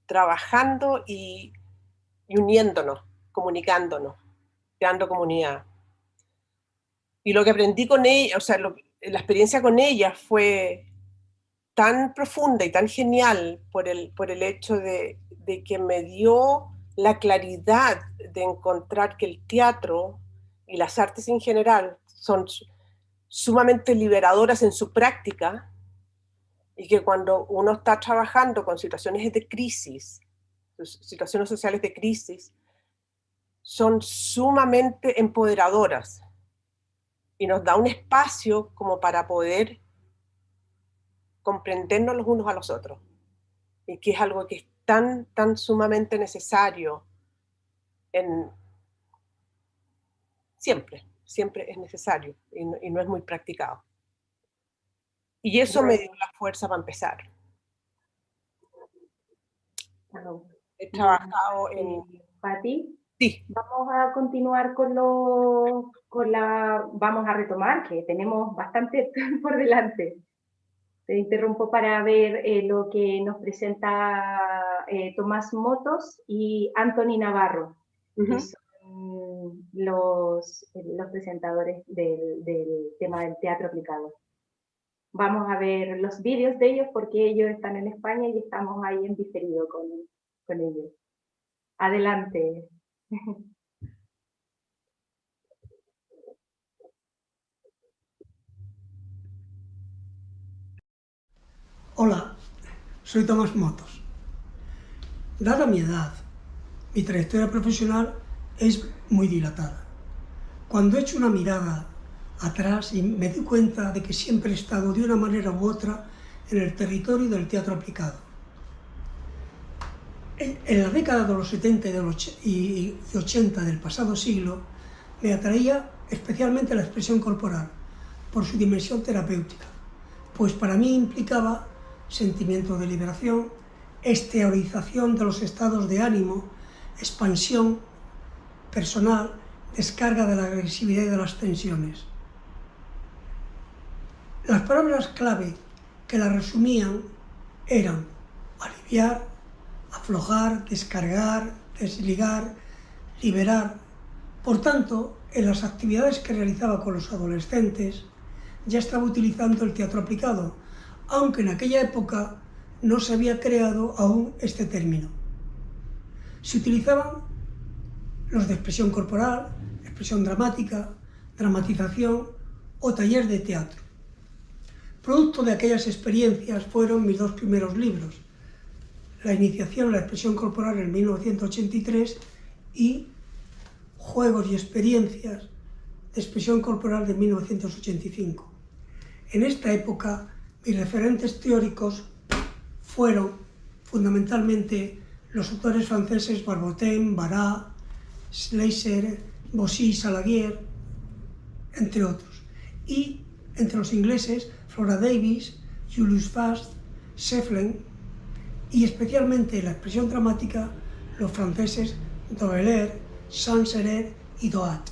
trabajando y uniéndonos, comunicándonos, creando comunidad. Y lo que aprendí con ella, o sea, la experiencia con ella fue tan profunda y tan genial por el hecho de que me dio la claridad de encontrar que el teatro y las artes en general son sumamente liberadoras en su práctica, y que cuando uno está trabajando con situaciones de crisis, situaciones sociales de crisis, son sumamente empoderadoras y nos da un espacio como para poder comprendernos los unos a los otros, y que es algo que es tan sumamente necesario siempre es necesario, y no es muy practicado. Y eso me dio la fuerza para empezar. He trabajado en... Pati, sí. Vamos a continuar vamos a retomar, que tenemos bastante por delante. Te interrumpo para ver lo que nos presenta Tomás Motos y Anthony Navarro, que son los presentadores del tema del teatro aplicado. Vamos a ver los vídeos de ellos porque ellos están en España y estamos ahí en diferido con ellos. Adelante. Hola, soy Tomás Motos. Dada mi edad, mi trayectoria profesional es muy dilatada. Cuando echo una mirada atrás y me doy cuenta de que siempre he estado de una manera u otra en el territorio del teatro aplicado. En la década de los 70 y 80 del pasado siglo me atraía especialmente la expresión corporal por su dimensión terapéutica, pues para mí implicaba sentimiento de liberación, exteriorización de los estados de ánimo, expansión personal, descarga de la agresividad y de las tensiones. Las palabras clave que la resumían eran aliviar, aflojar, descargar, desligar, liberar. Por tanto, en las actividades que realizaba con los adolescentes ya estaba utilizando el teatro aplicado, aunque en aquella época no se había creado aún este término. Se utilizaban los de expresión corporal, expresión dramática, dramatización o taller de teatro. Producto de aquellas experiencias fueron mis dos primeros libros, La iniciación a la expresión corporal en 1983 y Juegos y experiencias de expresión corporal de 1985. En esta época, mis referentes teóricos fueron fundamentalmente los autores franceses Barbotin, Barras, Schleicher, Bossy, Salaguier, entre otros, y entre los ingleses Flora Davis, Julius Fast, Sefflen, y especialmente en la expresión dramática los franceses Doeller, Saint-Serer y Doat.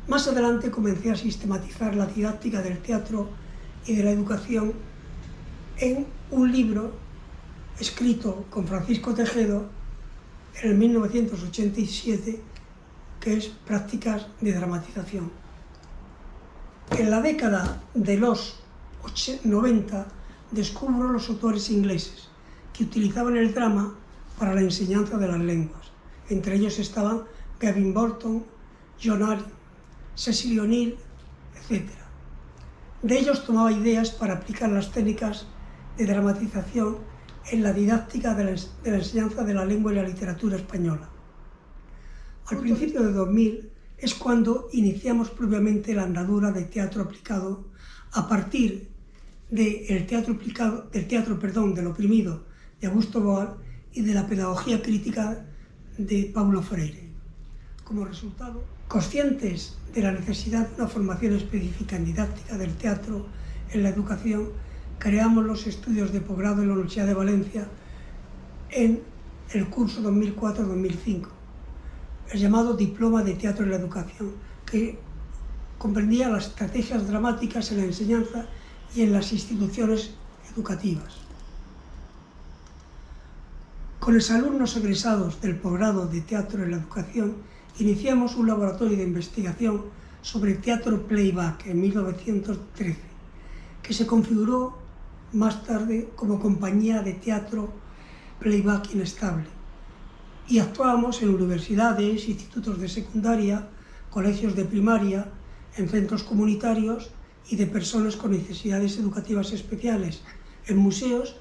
Más adelante comencé a sistematizar la didáctica del teatro y de la educación en un libro escrito con Francisco Tejedo en el 1987, que es Prácticas de dramatización. En la década de los 90 descubro los autores ingleses que utilizaban el drama para la enseñanza de las lenguas. Entre ellos estaban Gavin Bolton, John Allen, Cecily O'Neill, etc. De ellos tomaba ideas para aplicar las técnicas de dramatización en la didáctica de la enseñanza de la lengua y la literatura española. Al principio de 2000 es cuando iniciamos propiamente la andadura de teatro aplicado a partir del teatro del oprimido de Augusto Boal y de la pedagogía crítica de Paulo Freire. Como resultado, conscientes de la necesidad de una formación específica en didáctica del teatro en la educación, creamos los estudios de posgrado en la Universidad de Valencia en el curso 2004-2005, el llamado Diploma de Teatro en la Educación, que comprendía las estrategias dramáticas en la enseñanza y en las instituciones educativas. Con los alumnos egresados del posgrado de Teatro en la Educación, iniciamos un laboratorio de investigación sobre teatro playback en 1913, que se configuró más tarde como compañía de teatro playback inestable, y actuábamos en universidades, institutos de secundaria, colegios de primaria, en centros comunitarios y de personas con necesidades educativas especiales, en museos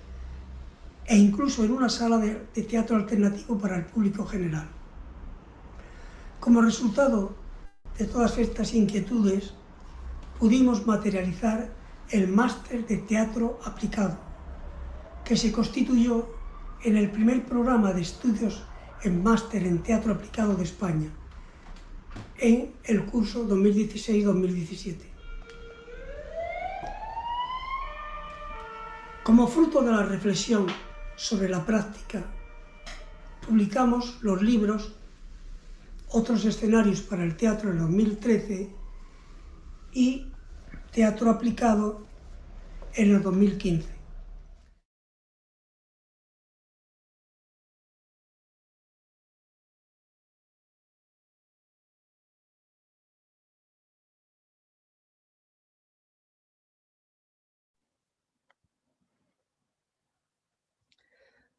e incluso en una sala de teatro alternativo para el público general. Como resultado de todas estas inquietudes, pudimos materializar el Máster de Teatro Aplicado, que se constituyó en el primer programa de estudios en Máster en Teatro Aplicado de España, en el curso 2016-2017. Como fruto de la reflexión sobre la práctica, publicamos los libros Otros escenarios para el teatro en 2013 y Teatro Aplicado en el 2015.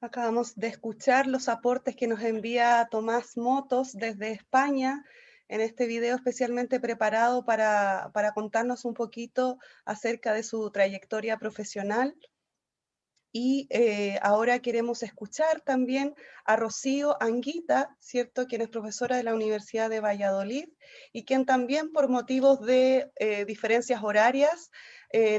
Acabamos de escuchar los aportes que nos envía Tomás Motos desde España en este video especialmente preparado para contarnos un poquito acerca de su trayectoria profesional. Y ahora queremos escuchar también a Rocío Anguita, ¿cierto?, quien es profesora de la Universidad de Valladolid y quien también por motivos de diferencias horarias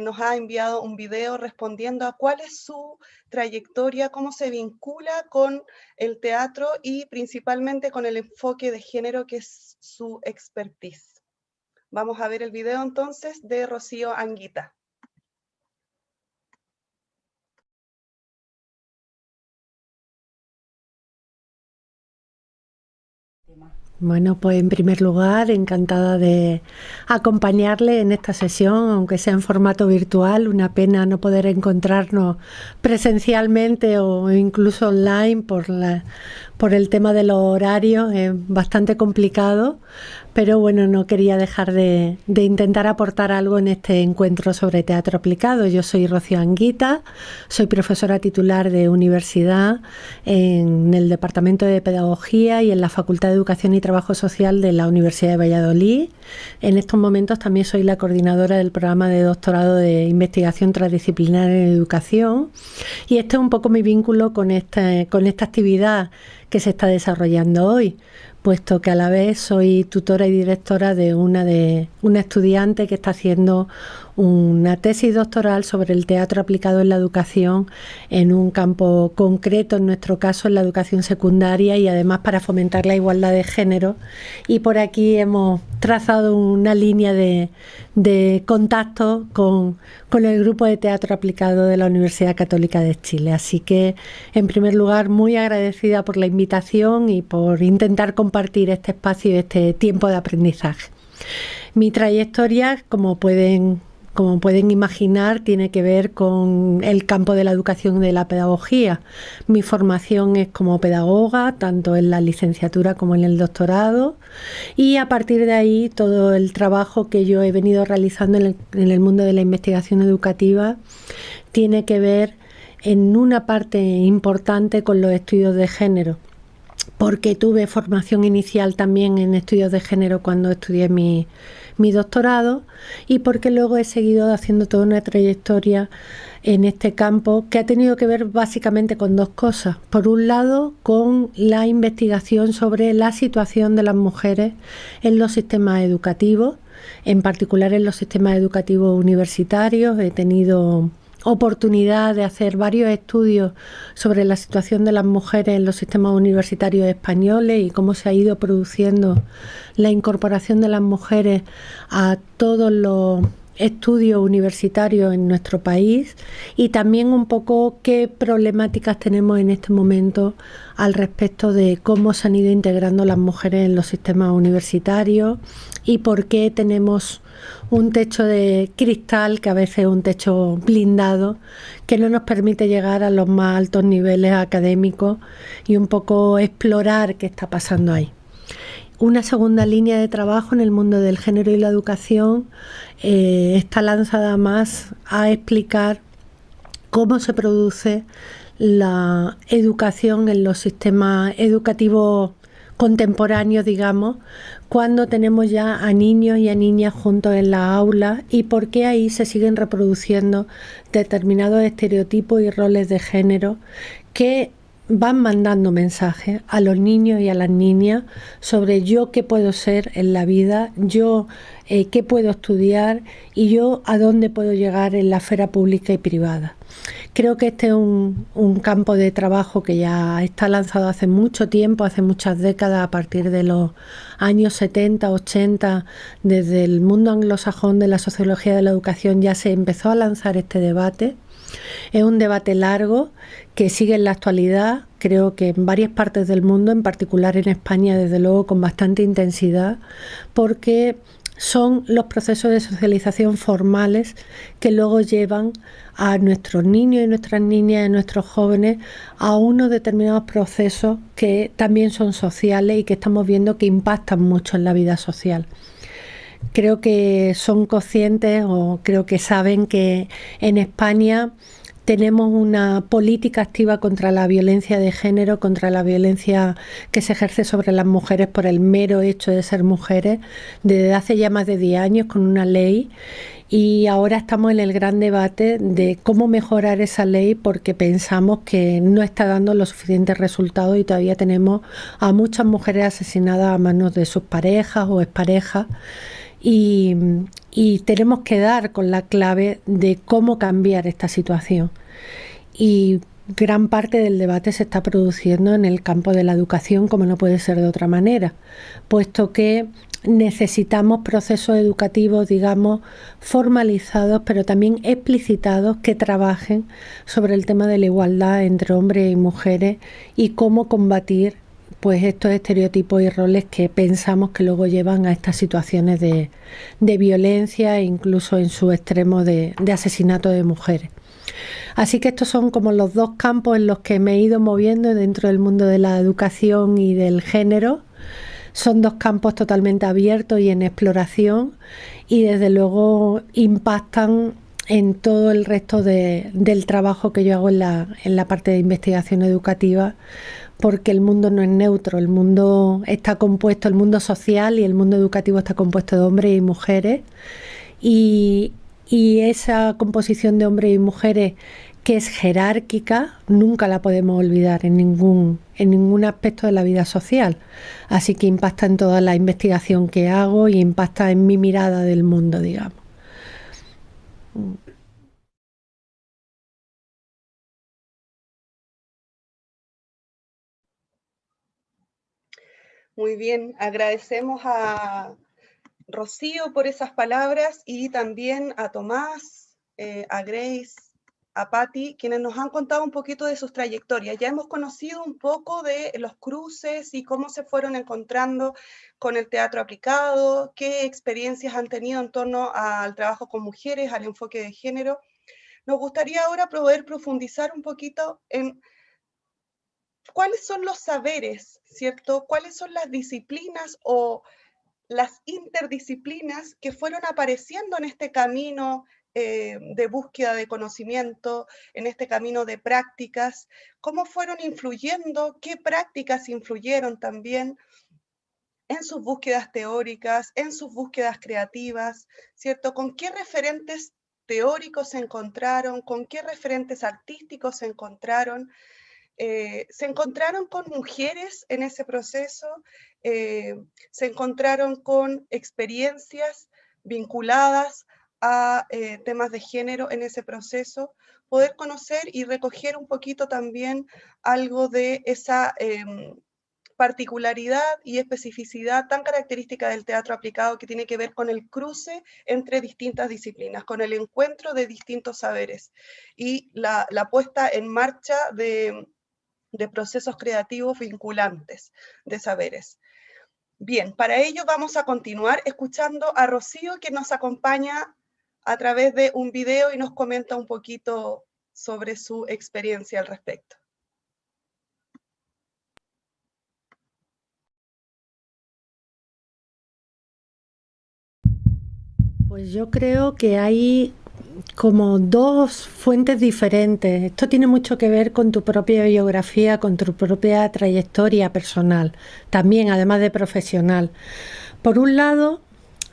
nos ha enviado un video respondiendo a cuál es su trayectoria, cómo se vincula con el teatro y principalmente con el enfoque de género que es su expertise. Vamos a ver el video entonces de Rocío Anguita. Bueno, pues en primer lugar, encantada de acompañarle en esta sesión, aunque sea en formato virtual. Una pena no poder encontrarnos presencialmente o incluso online por el tema de los horarios. Es bastante complicado, pero bueno, no quería dejar de intentar aportar algo en este encuentro sobre teatro aplicado. Yo soy Rocío Anguita, soy profesora titular de universidad en el Departamento de Pedagogía y en la Facultad de Educación y Trabajo Social de la Universidad de Valladolid. En estos momentos también soy la coordinadora del programa de doctorado de investigación transdisciplinar en educación, y este es un poco mi vínculo con esta actividad que se está desarrollando hoy, puesto que a la vez soy tutora y directora de una estudiante que está haciendo una tesis doctoral sobre el teatro aplicado en la educación en un campo concreto, en nuestro caso en la educación secundaria, y además para fomentar la igualdad de género. Y por aquí hemos trazado una línea de contacto con el grupo de teatro aplicado de la Universidad Católica de Chile. Así que, en primer lugar, muy agradecida por la invitación y por intentar compartir este espacio y este tiempo de aprendizaje. Mi trayectoria, como pueden imaginar, tiene que ver con el campo de la educación y de la pedagogía. Mi formación es como pedagoga, tanto en la licenciatura como en el doctorado, y a partir de ahí todo el trabajo que yo he venido realizando en el mundo de la investigación educativa tiene que ver en una parte importante con los estudios de género. porque tuve formación inicial también en estudios de género cuando estudié mi doctorado, y porque luego he seguido haciendo toda una trayectoria en este campo que ha tenido que ver básicamente con dos cosas. Por un lado, con la investigación sobre la situación de las mujeres en los sistemas educativos, en particular en los sistemas educativos universitarios. He tenido oportunidad de hacer varios estudios sobre la situación de las mujeres en los sistemas universitarios españoles y cómo se ha ido produciendo la incorporación de las mujeres a todos los estudios universitarios en nuestro país, y también un poco qué problemáticas tenemos en este momento al respecto de cómo se han ido integrando las mujeres en los sistemas universitarios y por qué tenemos un techo de cristal, que a veces es un techo blindado, que no nos permite llegar a los más altos niveles académicos, y un poco explorar qué está pasando ahí. Una segunda línea de trabajo en el mundo del género y la educación está lanzada más a explicar cómo se produce la educación en los sistemas educativos contemporáneos, digamos, cuando tenemos ya a niños y a niñas juntos en las aulas, y por qué ahí se siguen reproduciendo determinados estereotipos y roles de género que van mandando mensajes a los niños y a las niñas sobre yo qué puedo ser en la vida, yo qué puedo estudiar y yo a dónde puedo llegar en la esfera pública y privada. Creo que este es un campo de trabajo que ya está lanzado hace mucho tiempo, hace muchas décadas, a partir de los años 70, 80, desde el mundo anglosajón de la sociología de la educación ya se empezó a lanzar este debate. Es un debate largo que sigue en la actualidad, creo que en varias partes del mundo, en particular en España, desde luego con bastante intensidad, porque son los procesos de socialización formales que luego llevan a nuestros niños y nuestras niñas, a nuestros jóvenes, a unos determinados procesos que también son sociales y que estamos viendo que impactan mucho en la vida social. Creo que son conscientes, o creo que saben, que en España tenemos una política activa contra la violencia de género, contra la violencia que se ejerce sobre las mujeres por el mero hecho de ser mujeres, desde hace ya más de 10 años con una ley, y ahora estamos en el gran debate de cómo mejorar esa ley, porque pensamos que no está dando los suficientes resultados y todavía tenemos a muchas mujeres asesinadas a manos de sus parejas o exparejas. Y tenemos que dar con la clave de cómo cambiar esta situación. Y gran parte del debate se está produciendo en el campo de la educación, como no puede ser de otra manera, puesto que necesitamos procesos educativos, digamos, formalizados, pero también explicitados, que trabajen sobre el tema de la igualdad entre hombres y mujeres y cómo combatir pues estos estereotipos y roles que pensamos que luego llevan a estas situaciones de violencia e incluso en su extremo de asesinato de mujeres. Así que estos son como los dos campos en los que me he ido moviendo dentro del mundo de la educación y del género. Son dos campos totalmente abiertos y en exploración, y desde luego impactan en todo el resto del trabajo que yo hago en la parte de investigación educativa, porque el mundo no es neutro, el mundo está compuesto, el mundo social y el mundo educativo está compuesto de hombres y mujeres, y esa composición de hombres y mujeres, que es jerárquica, nunca la podemos olvidar en ningún aspecto de la vida social. Así que impacta en toda la investigación que hago y impacta en mi mirada del mundo, digamos. Muy bien, agradecemos a Rocío por esas palabras, y también a Tomás, a Grace, a Patti, quienes nos han contado un poquito de sus trayectorias. Ya hemos conocido un poco de los cruces y cómo se fueron encontrando con el teatro aplicado, qué experiencias han tenido en torno al trabajo con mujeres, al enfoque de género. Nos gustaría ahora poder profundizar un poquito en cuáles son los saberes, ¿cierto? ¿Cuáles son las disciplinas o las interdisciplinas que fueron apareciendo en este camino de búsqueda de conocimiento, en este camino de prácticas, cómo fueron influyendo, qué prácticas influyeron también en sus búsquedas teóricas, en sus búsquedas creativas, ¿cierto? ¿Con qué referentes teóricos se encontraron? ¿Con qué referentes artísticos se encontraron? Se encontraron con mujeres en ese proceso, se encontraron con experiencias vinculadas a temas de género en ese proceso, poder conocer y recoger un poquito también algo de esa particularidad y especificidad tan característica del teatro aplicado, que tiene que ver con el cruce entre distintas disciplinas, con el encuentro de distintos saberes y la puesta en marcha de procesos creativos vinculantes de saberes. Bien, para ello vamos a continuar escuchando a Rocío, que nos acompaña a través de un video y nos comenta un poquito sobre su experiencia al respecto. Pues yo creo que hay como dos fuentes diferentes. Esto tiene mucho que ver con tu propia biografía, con tu propia trayectoria personal, también además de profesional. Por un lado,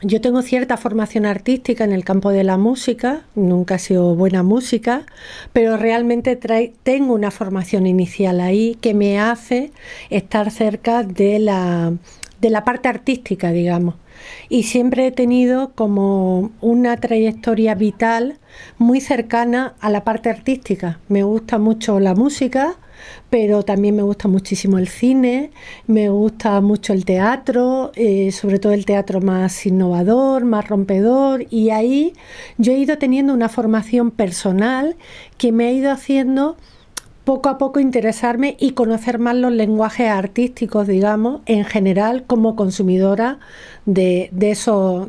yo tengo cierta formación artística en el campo de la música, nunca he sido buena música, pero realmente tengo una formación inicial ahí que me hace estar cerca de la parte artística, digamos. Y siempre he tenido como una trayectoria vital muy cercana a la parte artística. Me gusta mucho la música, pero también me gusta muchísimo el cine, me gusta mucho el teatro, sobre todo el teatro más innovador, más rompedor, y ahí yo he ido teniendo una formación personal que me ha ido haciendo poco a poco interesarme y conocer más los lenguajes artísticos, digamos, en general, como consumidora de esos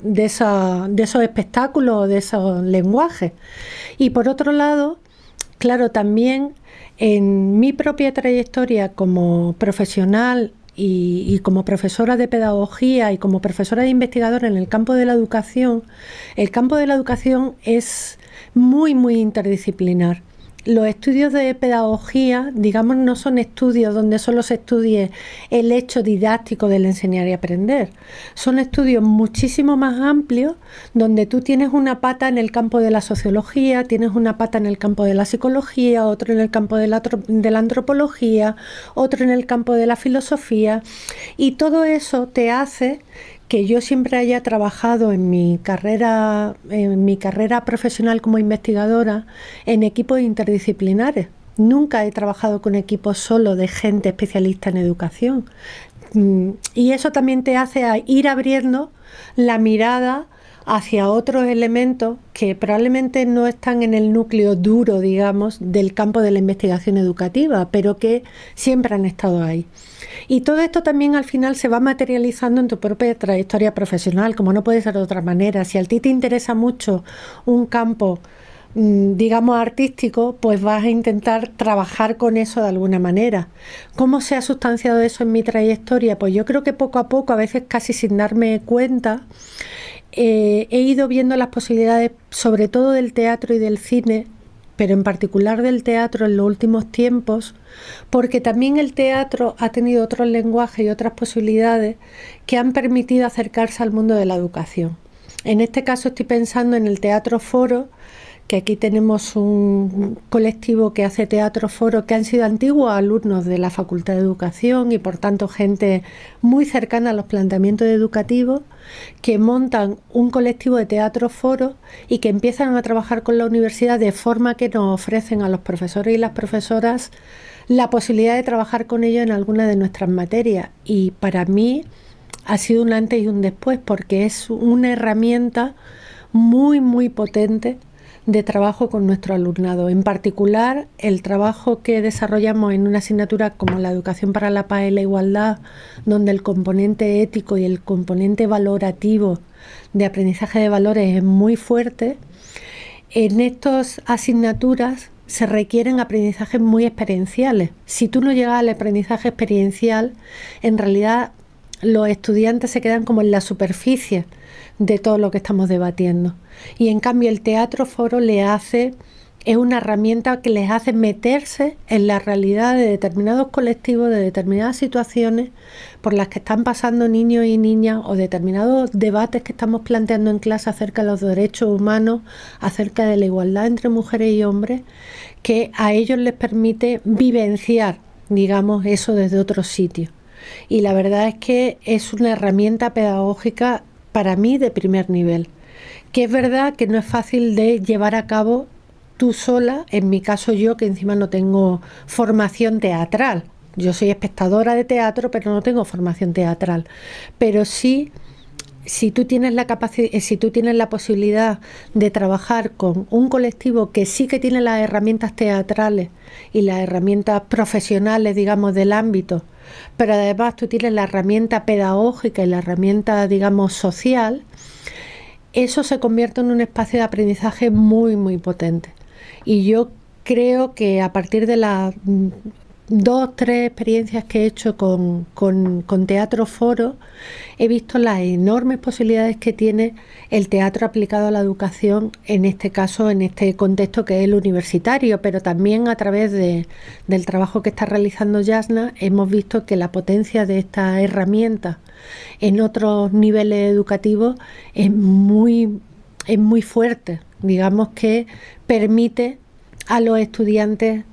espectáculos, de esos lenguajes. Y por otro lado, claro, también en mi propia trayectoria como profesional y como profesora de pedagogía y como profesora de investigadora en el campo de la educación, el campo de la educación es muy, muy interdisciplinar. Los estudios de pedagogía, digamos, no son estudios donde solo se estudie el hecho didáctico del enseñar y aprender. Son estudios muchísimo más amplios, donde tú tienes una pata en el campo de la sociología, tienes una pata en el campo de la psicología, otro en el campo de la antropología, otro en el campo de la filosofía, y todo eso te hace que yo siempre haya trabajado en mi carrera profesional como investigadora en equipos interdisciplinares. Nunca he trabajado con equipos solo de gente especialista en educación. Y eso también te hace ir abriendo la mirada hacia otros elementos que probablemente no están en el núcleo duro, digamos, del campo de la investigación educativa, pero que siempre han estado ahí. Y todo esto también al final se va materializando en tu propia trayectoria profesional, como no puede ser de otra manera. Si a ti te interesa mucho un campo, digamos, artístico, pues vas a intentar trabajar con eso de alguna manera. ¿Cómo se ha sustanciado eso en mi trayectoria? Pues yo creo que poco a poco, a veces casi sin darme cuenta, he ido viendo las posibilidades, sobre todo del teatro y del cine, pero en particular del teatro en los últimos tiempos, porque también el teatro ha tenido otros lenguajes y otras posibilidades que han permitido acercarse al mundo de la educación. En este caso estoy pensando en el Teatro Foro, que aquí tenemos un colectivo que hace teatro foro, que han sido antiguos alumnos de la Facultad de Educación y por tanto gente muy cercana a los planteamientos educativos, que montan un colectivo de teatro foro y que empiezan a trabajar con la universidad de forma que nos ofrecen a los profesores y las profesoras la posibilidad de trabajar con ellos en alguna de nuestras materias. Y para mí ha sido un antes y un después, porque es una herramienta muy, muy potente de trabajo con nuestro alumnado. En particular, el trabajo que desarrollamos en una asignatura como la Educación para la Paz y la Igualdad, donde el componente ético y el componente valorativo de aprendizaje de valores es muy fuerte. En estas asignaturas se requieren aprendizajes muy experienciales. Si tú no llegas al aprendizaje experiencial, en realidad los estudiantes se quedan como en la superficie de todo lo que estamos debatiendo. Y en cambio el teatro foro es una herramienta que les hace meterse en la realidad de determinados colectivos, de determinadas situaciones por las que están pasando niños y niñas, o determinados debates que estamos planteando en clase acerca de los derechos humanos, acerca de la igualdad entre mujeres y hombres, que a ellos les permite vivenciar, digamos, eso desde otros sitios. Y la verdad es que es una herramienta pedagógica para mí de primer nivel, que es verdad que no es fácil de llevar a cabo tú sola. En mi caso, yo, que encima no tengo formación teatral, yo soy espectadora de teatro, pero no tengo formación teatral. Pero sí, si tú tienes la posibilidad de trabajar con un colectivo que sí que tiene las herramientas teatrales y las herramientas profesionales, digamos, del ámbito, pero además tú tienes la herramienta pedagógica y la herramienta, digamos, social, eso se convierte en un espacio de aprendizaje muy, muy potente. Y yo creo que a partir de las 2-3 experiencias que he hecho con Teatro Foro, he visto las enormes posibilidades que tiene el teatro aplicado a la educación, en este caso, en este contexto que es el universitario, pero también a través del trabajo que está realizando Jasna, hemos visto que la potencia de esta herramienta en otros niveles educativos es muy fuerte. Digamos que permite a los estudiantes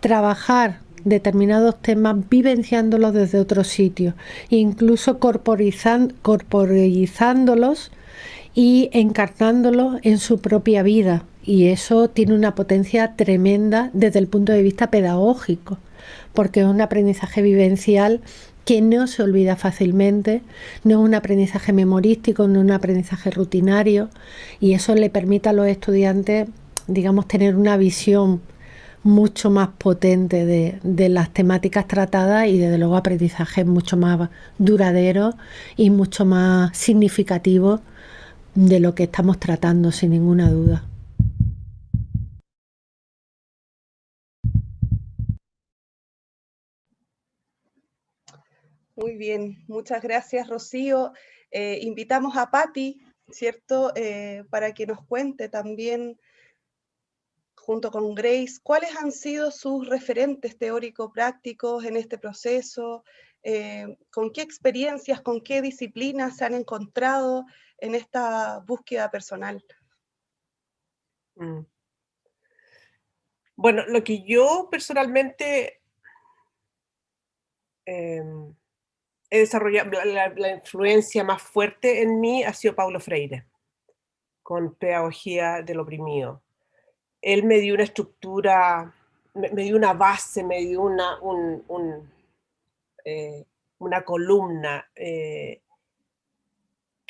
trabajar determinados temas vivenciándolos desde otros sitios, incluso corporizándolos y encarnándolos en su propia vida, y eso tiene una potencia tremenda desde el punto de vista pedagógico, porque es un aprendizaje vivencial que no se olvida fácilmente, no es un aprendizaje memorístico, no es un aprendizaje rutinario, y eso le permite a los estudiantes, digamos, tener una visión mucho más potente de las temáticas tratadas, y desde luego aprendizajes mucho más duraderos y mucho más significativos de lo que estamos tratando, sin ninguna duda. Muy bien, muchas gracias, Rocío. Invitamos a Patti, ¿cierto?, para que nos cuente también, junto con Grace, cuáles han sido sus referentes teórico-prácticos en este proceso, con qué experiencias, con qué disciplinas se han encontrado en esta búsqueda personal. Bueno, lo que yo personalmente he desarrollado, la influencia más fuerte en mí ha sido Paulo Freire, con Pedagogía del Oprimido. Él me dio una estructura, me dio una base, me dio una columna que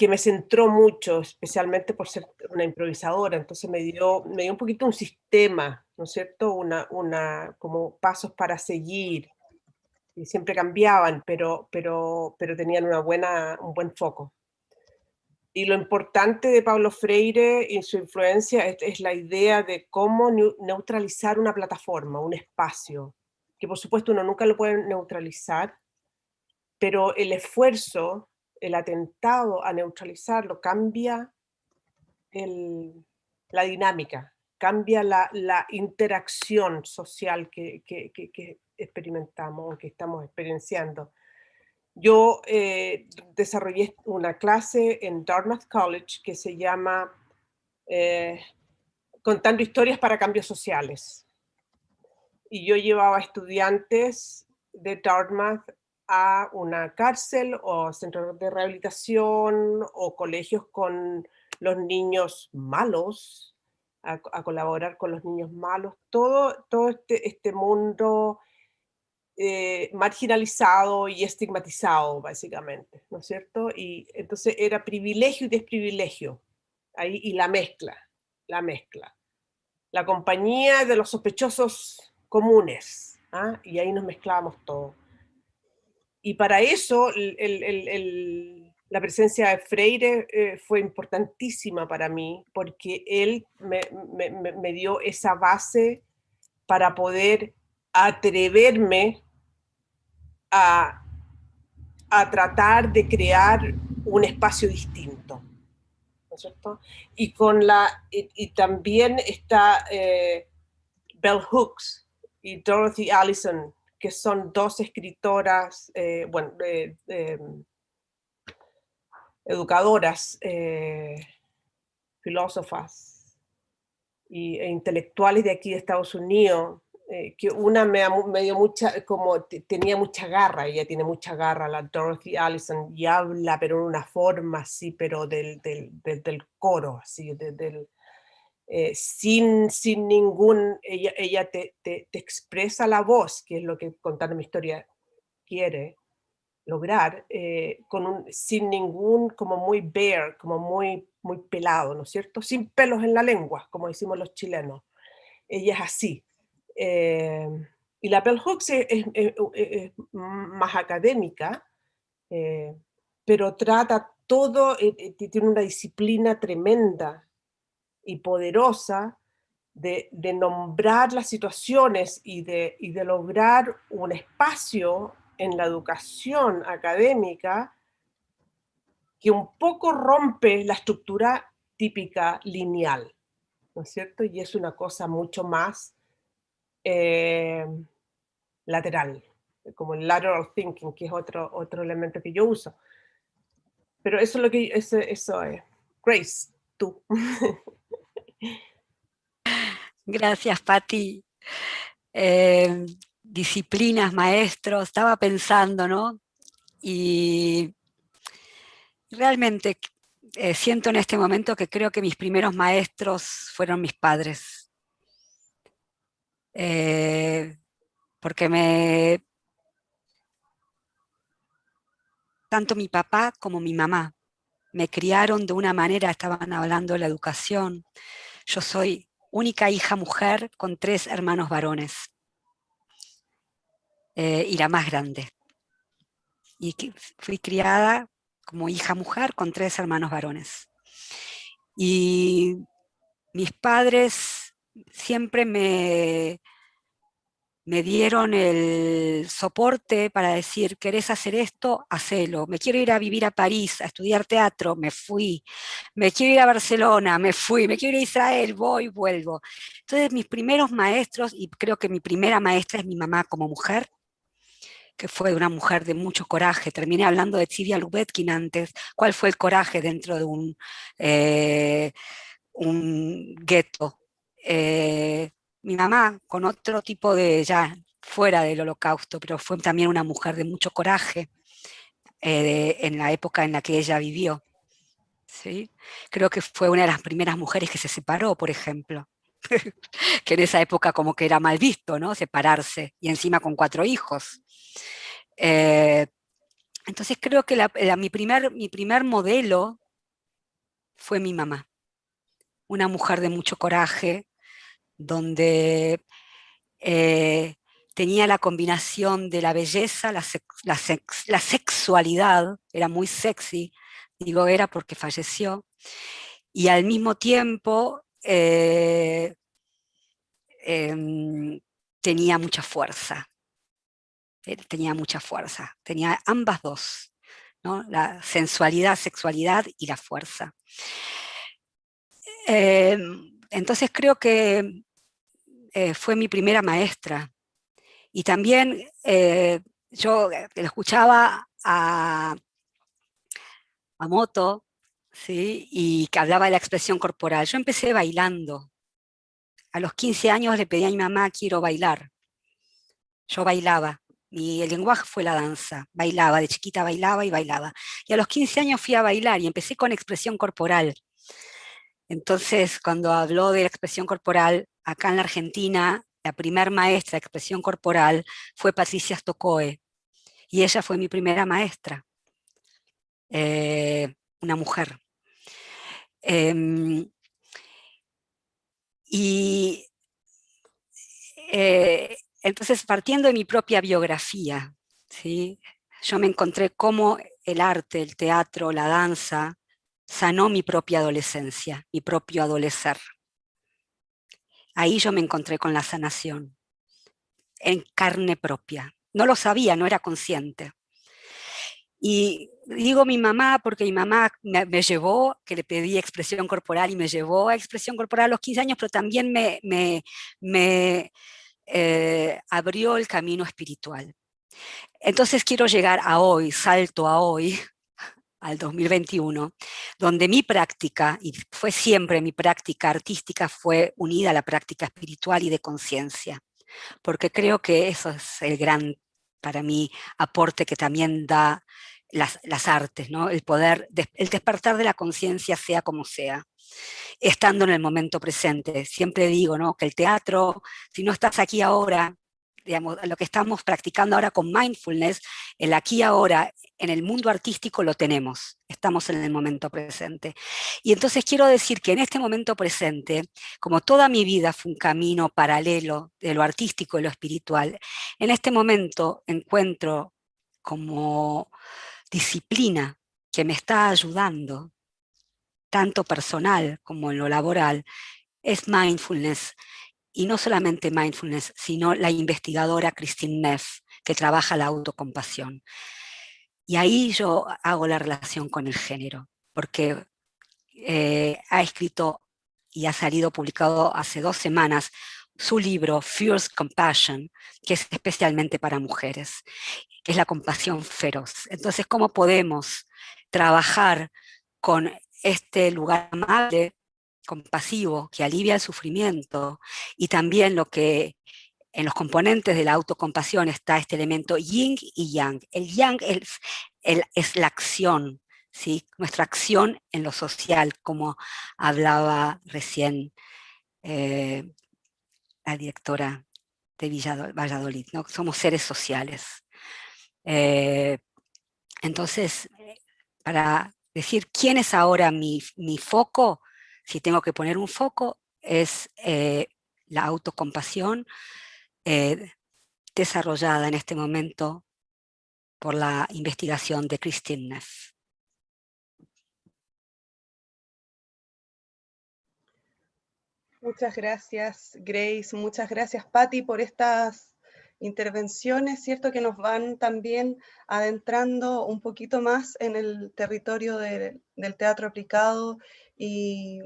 me centró mucho, especialmente por ser una improvisadora. Entonces me dio un poquito un sistema, ¿no es cierto? Como pasos para seguir, y siempre cambiaban, pero tenían un buen foco. Y lo importante de Paulo Freire y su influencia es la idea de cómo neutralizar una plataforma, un espacio, que por supuesto uno nunca lo puede neutralizar, pero el esfuerzo, el atentado a neutralizarlo cambia la dinámica, cambia la interacción social que experimentamos, que estamos experienciando. Yo desarrollé una clase en Dartmouth College que se llama Contando historias para cambios sociales. Y yo llevaba estudiantes de Dartmouth a una cárcel o centro de rehabilitación o colegios con los niños malos, a colaborar con los niños malos, todo este mundo marginalizado y estigmatizado, básicamente, ¿no es cierto? Y entonces era privilegio y desprivilegio, ahí, y la mezcla, la compañía de los sospechosos comunes, ¿ah? Y ahí nos mezclábamos todo. Y para eso la presencia de Freire fue importantísima para mí, porque él me dio esa base para poder atreverme a tratar de crear un espacio distinto, ¿no es cierto? Y también está Bell Hooks y Dorothy Allison, que son dos escritoras, educadoras, filósofas e intelectuales de aquí de Estados Unidos, que una me dio mucha, tenía mucha garra, ella tiene mucha garra, la Dorothy Allison, y habla, pero en una forma así, pero del coro, así, sin ningún, ella te expresa la voz, que es lo que contar mi historia quiere lograr, sin ningún, como muy bare, como muy pelado, ¿no es cierto? Sin pelos en la lengua, como decimos los chilenos. Ella es así. Y la Bell Hooks es más académica, pero trata todo, tiene una disciplina tremenda y poderosa de nombrar las situaciones y de lograr un espacio en la educación académica que un poco rompe la estructura típica lineal, ¿no es cierto? Y es una cosa mucho más lateral, como el lateral thinking, que es otro elemento que yo uso. Pero eso es lo que eso es. Grace, tú. Gracias, Patti. Disciplinas, maestros, estaba pensando, ¿no? Y realmente siento en este momento que creo que mis primeros maestros fueron mis padres. Porque tanto mi papá como mi mamá me criaron de una manera, estaban hablando de la educación. Yo soy única hija mujer con 3 hermanos varones. Y la más grande. Y fui criada como hija mujer con 3 hermanos varones. Y mis padres siempre me dieron el soporte para decir, ¿querés hacer esto? Hacelo. Me quiero ir a vivir a París, a estudiar teatro, me fui. Me quiero ir a Barcelona, me fui. Me quiero ir a Israel, voy, vuelvo. Entonces mis primeros maestros, y creo que mi primera maestra es mi mamá como mujer, que fue una mujer de mucho coraje. Terminé hablando de Tzivia Lubetkin antes. ¿Cuál fue el coraje dentro de un gueto? Mi mamá, con otro tipo de, ya fuera del holocausto, pero fue también una mujer de mucho coraje en la época en la que ella vivió. ¿Sí? Creo que fue una de las primeras mujeres que se separó, por ejemplo. Que en esa época como que era mal visto, ¿no? Separarse, y encima con 4 hijos. Entonces creo que mi primer modelo fue mi mamá, una mujer de mucho coraje, donde tenía la combinación de la belleza, la sexualidad, era muy sexy, digo era porque falleció, y al mismo tiempo tenía mucha fuerza. Tenía ambas dos, ¿no? La sensualidad, sexualidad y la fuerza. Entonces creo que fue mi primera maestra. Y también yo escuchaba a Moto, ¿sí? Y que hablaba de la expresión corporal. Yo empecé bailando. A los 15 años le pedí a mi mamá, quiero bailar. Yo bailaba. El lenguaje fue la danza, bailaba, de chiquita bailaba y bailaba. Y a los 15 años fui a bailar y empecé con expresión corporal. Entonces, cuando habló de la expresión corporal, acá en la Argentina, la primer maestra de expresión corporal fue Patricia Stokoe, y ella fue mi primera maestra, una mujer. Entonces, partiendo de mi propia biografía, ¿sí? Yo me encontré cómo el arte, el teatro, la danza, sanó mi propia adolescencia, mi propio adolecer. Ahí yo me encontré con la sanación, en carne propia. No lo sabía, no era consciente. Y digo mi mamá porque mi mamá me llevó, que le pedí expresión corporal y me llevó a expresión corporal a los 15 años, pero también me abrió el camino espiritual. Entonces quiero llegar a hoy, salto a hoy, al 2021, donde mi práctica, y fue siempre mi práctica artística, fue unida a la práctica espiritual y de conciencia, porque creo que eso es el gran, para mí, aporte que también da las artes, ¿no? El poder, el despertar de la conciencia sea como sea, estando en el momento presente. Siempre digo, ¿no?, que el teatro, si no estás aquí ahora, digamos, lo que estamos practicando ahora con mindfulness, el aquí y ahora, en el mundo artístico lo tenemos, estamos en el momento presente. Y entonces quiero decir que en este momento presente, como toda mi vida fue un camino paralelo de lo artístico y lo espiritual, en este momento encuentro como disciplina que me está ayudando, tanto personal como en lo laboral, es mindfulness. Y no solamente mindfulness, sino la investigadora Christine Neff, que trabaja la autocompasión. Y ahí yo hago la relación con el género, porque ha escrito y ha salido publicado hace 2 semanas su libro Fierce Compassion, que es especialmente para mujeres, que es la compasión feroz. Entonces, ¿cómo podemos trabajar con este lugar amable, compasivo, que alivia el sufrimiento, y también lo que en los componentes de la autocompasión está este elemento yin y yang? El yang es la acción, ¿sí? Nuestra acción en lo social, como hablaba recién la directora de Valladolid, ¿no? Somos seres sociales. Entonces, para decir quién es ahora mi foco, si tengo que poner un foco, es la autocompasión desarrollada en este momento por la investigación de Christine Neff. Muchas gracias, Grace. Muchas gracias, Patti, por estas intervenciones, ¿cierto?, que nos van también adentrando un poquito más en el territorio del teatro aplicado y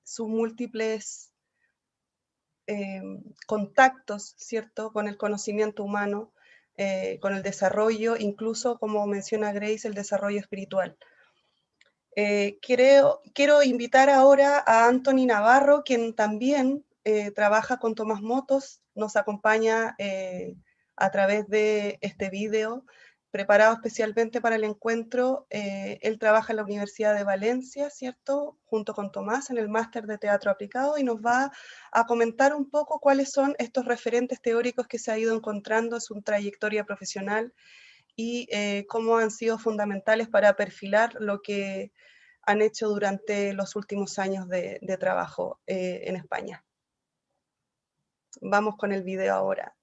sus múltiples contactos, ¿cierto?, con el conocimiento humano, con el desarrollo, incluso, como menciona Grace, el desarrollo espiritual. Quiero invitar ahora a Anthony Navarro, quien también trabaja con Tomás Motos, nos acompaña a través de este video preparado especialmente para el encuentro. Él trabaja en la Universidad de Valencia, ¿cierto?, junto con Tomás en el máster de teatro aplicado, y nos va a comentar un poco cuáles son estos referentes teóricos que se ha ido encontrando en su trayectoria profesional y cómo han sido fundamentales para perfilar lo que han hecho durante los últimos años de trabajo en España. Vamos con el video ahora.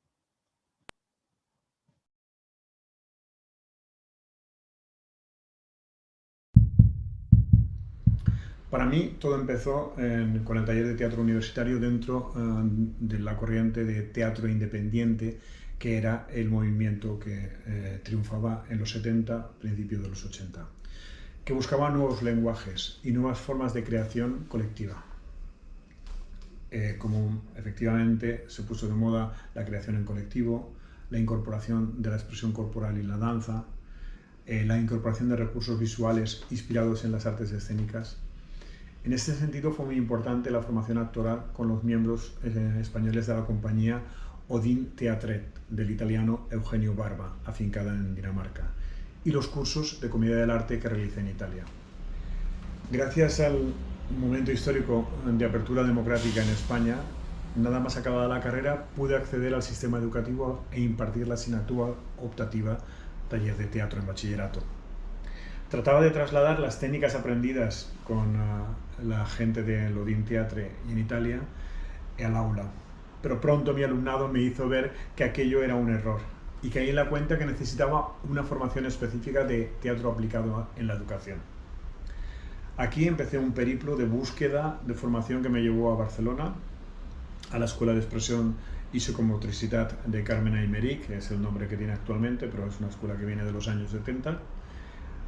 Para mí todo empezó con el taller de teatro universitario dentro de la corriente de teatro independiente, que era el movimiento que triunfaba en los 70, principios de los 80, que buscaba nuevos lenguajes y nuevas formas de creación colectiva. Como efectivamente se puso de moda la creación en colectivo, la incorporación de la expresión corporal y la danza, la incorporación de recursos visuales inspirados en las artes escénicas. En este sentido fue muy importante la formación actoral con los miembros españoles de la compañía Odin Teatret, del italiano Eugenio Barba, afincada en Dinamarca, y los cursos de comedia del arte que realicé en Italia. Gracias al momento histórico de apertura democrática en España, nada más acabada la carrera, pude acceder al sistema educativo e impartir la asignatura optativa taller de teatro en bachillerato. Trataba de trasladar las técnicas aprendidas con la gente del Odin Teatre y en Italia al aula, pero pronto mi alumnado me hizo ver que aquello era un error y caí en la cuenta que necesitaba una formación específica de teatro aplicado en la educación. Aquí empecé un periplo de búsqueda de formación que me llevó a Barcelona, a la Escuela de Expresión y Psicomotricidad de Carmen Aymerich, que es el nombre que tiene actualmente, pero es una escuela que viene de los años 70,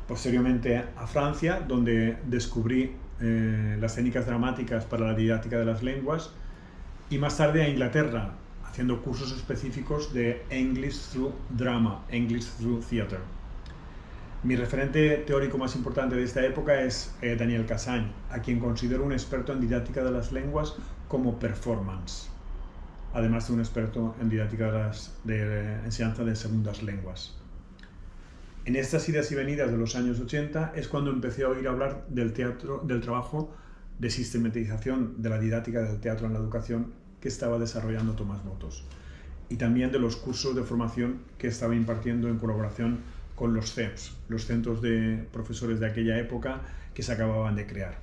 Posteriormente a Francia, donde descubrí las técnicas dramáticas para la didáctica de las lenguas, y más tarde a Inglaterra, haciendo cursos específicos de English Through Drama, English Through Theatre. Mi referente teórico más importante de esta época es Daniel Cassagne, a quien considero un experto en didáctica de las lenguas como performance, además de un experto en didáctica de enseñanza de segundas lenguas. En estas idas y venidas de los años 80 es cuando empecé a oír hablar del trabajo de sistematización de la didáctica del teatro en la educación que estaba desarrollando Tomás Motos, y también de los cursos de formación que estaba impartiendo en colaboración con los CEPs, los centros de profesores de aquella época que se acababan de crear.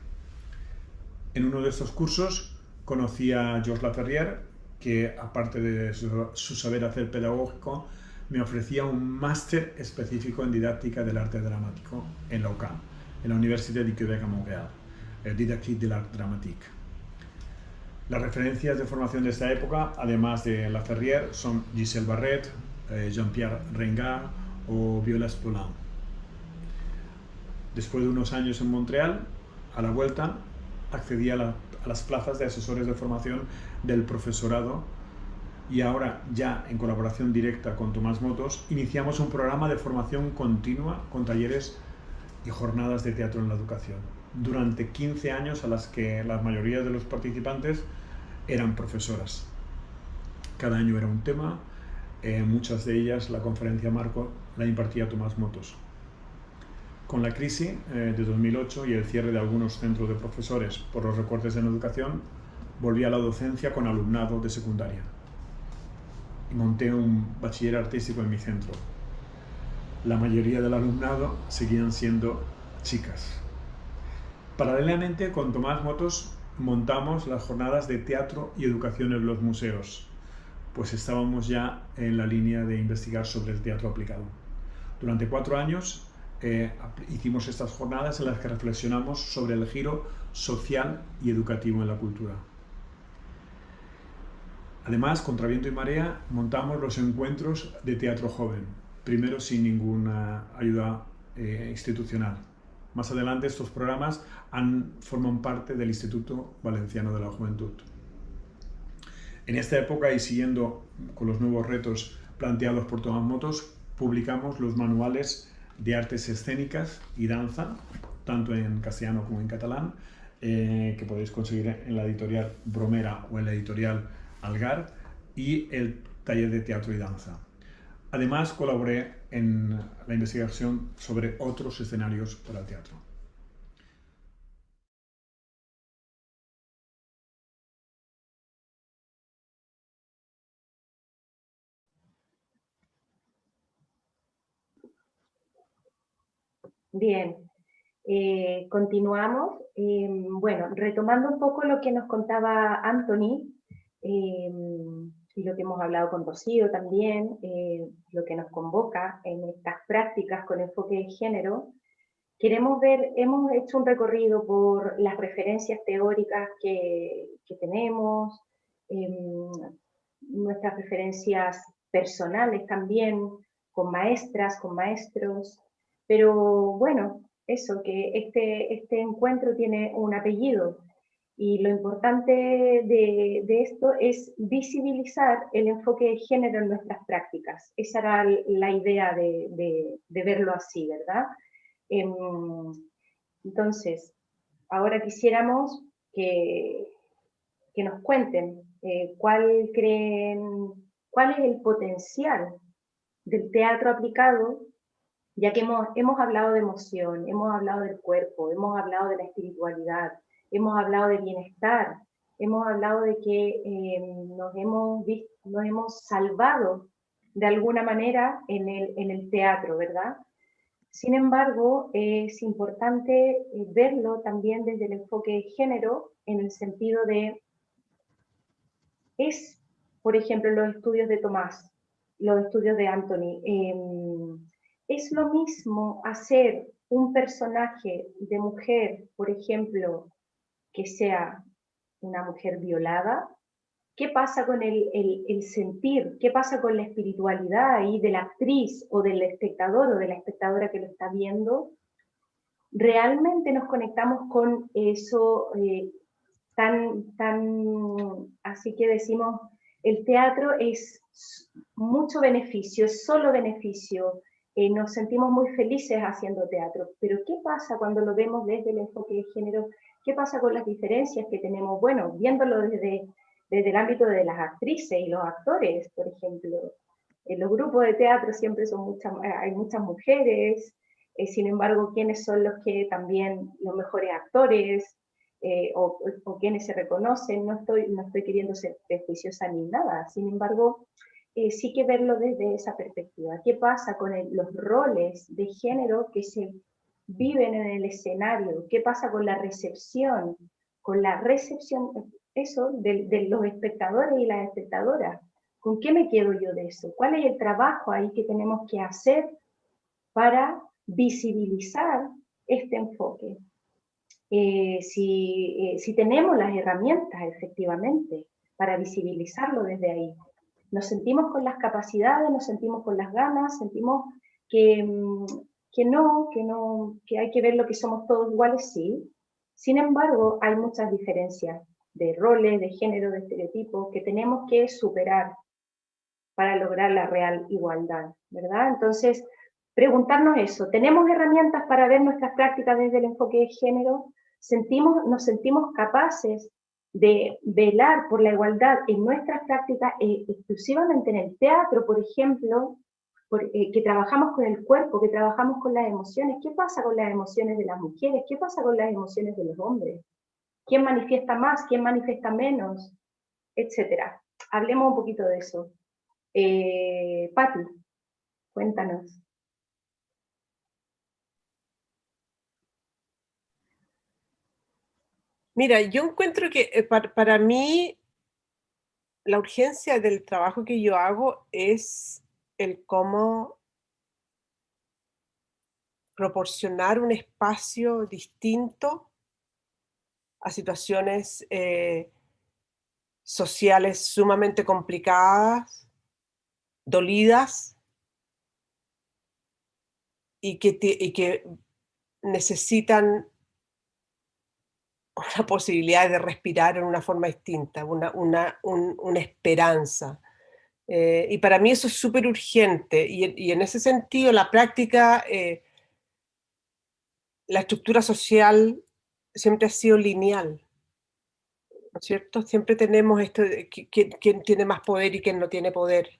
En uno de estos cursos conocí a Georges Laferrière, que aparte de su saber hacer pedagógico, me ofrecía un máster específico en didáctica del arte dramático en la UQAM, en la Université du Québec a Montréal, Didactique de l'Art Dramatique. Las referencias de formación de esta época, además de Laferrière, son Gisèle Barret, Jean-Pierre Rengard o Viola Spolin. Después de unos años en Montreal, a la vuelta, accedí a las plazas de asesores de formación del profesorado, y ahora, ya en colaboración directa con Tomás Motos, iniciamos un programa de formación continua con talleres y jornadas de teatro en la educación, durante 15 años, a las que la mayoría de los participantes eran profesoras. Cada año era un tema, muchas de ellas la conferencia marco la impartía Tomás Motos. Con la crisis de 2008 y el cierre de algunos centros de profesores por los recortes en educación, volví a la docencia con alumnado de secundaria y monté un bachiller artístico en mi centro. La mayoría del alumnado seguían siendo chicas. Paralelamente, con Tomás Motos montamos las jornadas de teatro y educación en los museos, pues estábamos ya en la línea de investigar sobre el teatro aplicado. Durante 4 años hicimos estas jornadas en las que reflexionamos sobre el giro social y educativo en la cultura. Además, contra viento y marea, montamos los encuentros de teatro joven, primero sin ninguna ayuda institucional. Más adelante estos programas forman parte del Instituto Valenciano de la Juventud. En esta época, y siguiendo con los nuevos retos planteados por Tomás Motos, publicamos los manuales de artes escénicas y danza, tanto en castellano como en catalán, que podéis conseguir en la editorial Bromera o en la editorial Algar, y el taller de teatro y danza. Además, colaboré en la investigación sobre otros escenarios para el teatro. Bien, continuamos. Bueno, retomando un poco lo que nos contaba Anthony, y lo que hemos hablado con Rocío también, lo que nos convoca en estas prácticas con enfoque de género, queremos ver, hemos hecho un recorrido por las referencias teóricas que tenemos, nuestras referencias personales también, con maestras, con maestros, pero bueno, eso, que este encuentro tiene un apellido, y lo importante de esto es visibilizar el enfoque de género en nuestras prácticas. Esa era la idea de verlo así, ¿verdad? Entonces, ahora quisiéramos que nos cuenten cuál es el potencial del teatro aplicado, ya que hemos hablado de emoción, hemos hablado del cuerpo, hemos hablado de la espiritualidad, hemos hablado de bienestar, hemos hablado de que nos hemos salvado de alguna manera en el teatro, ¿verdad? Sin embargo, es importante verlo también desde el enfoque de género, en el sentido de, por ejemplo, los estudios de Tomás, los estudios de Anthony, es lo mismo hacer un personaje de mujer, por ejemplo, que sea una mujer violada. ¿Qué pasa con el sentir? ¿Qué pasa con la espiritualidad ahí de la actriz o del espectador o de la espectadora que lo está viendo? realmente nos conectamos con eso así que decimos, el teatro es mucho beneficio, es solo beneficio, nos sentimos muy felices haciendo teatro, pero ¿qué pasa cuando lo vemos desde el enfoque de género? ¿Qué pasa con las diferencias que tenemos? Bueno, viéndolo desde el ámbito de las actrices y los actores, por ejemplo. En los grupos de teatro siempre hay muchas mujeres, sin embargo, ¿quiénes son los que también, los mejores actores, o quienes se reconocen? No estoy queriendo ser prejuiciosa ni nada, sin embargo, sí que verlo desde esa perspectiva. ¿Qué pasa con los roles de género que se viven en el escenario? ¿Qué pasa con la recepción? Eso, de los espectadores y las espectadoras. ¿Con qué me quedo yo de eso? ¿Cuál es el trabajo ahí que tenemos que hacer para visibilizar este enfoque? Si tenemos las herramientas, efectivamente, para visibilizarlo desde ahí. Nos sentimos con las capacidades, nos sentimos con las ganas, sentimos que hay que ver lo que somos todos iguales, sí. Sin embargo, hay muchas diferencias de roles, de género, de estereotipos que tenemos que superar para lograr la real igualdad, ¿verdad? Entonces, preguntarnos eso, ¿tenemos herramientas para ver nuestras prácticas desde el enfoque de género? ¿Nos sentimos capaces de velar por la igualdad en nuestras prácticas, exclusivamente en el teatro, por ejemplo, que trabajamos con el cuerpo, que trabajamos con las emociones? ¿Qué pasa con las emociones de las mujeres? ¿Qué pasa con las emociones de los hombres? ¿Quién manifiesta más? ¿Quién manifiesta menos? Etcétera. Hablemos un poquito de eso. Patti, cuéntanos. Mira, yo encuentro que para mí la urgencia del trabajo que yo hago es el cómo proporcionar un espacio distinto a situaciones sociales sumamente complicadas, dolidas, y que necesitan una posibilidad de respirar en una forma distinta, una esperanza. Y para mí eso es súper urgente, y en ese sentido la práctica, la estructura social siempre ha sido lineal, ¿no es cierto? Siempre tenemos esto de quién tiene más poder y quién no tiene poder.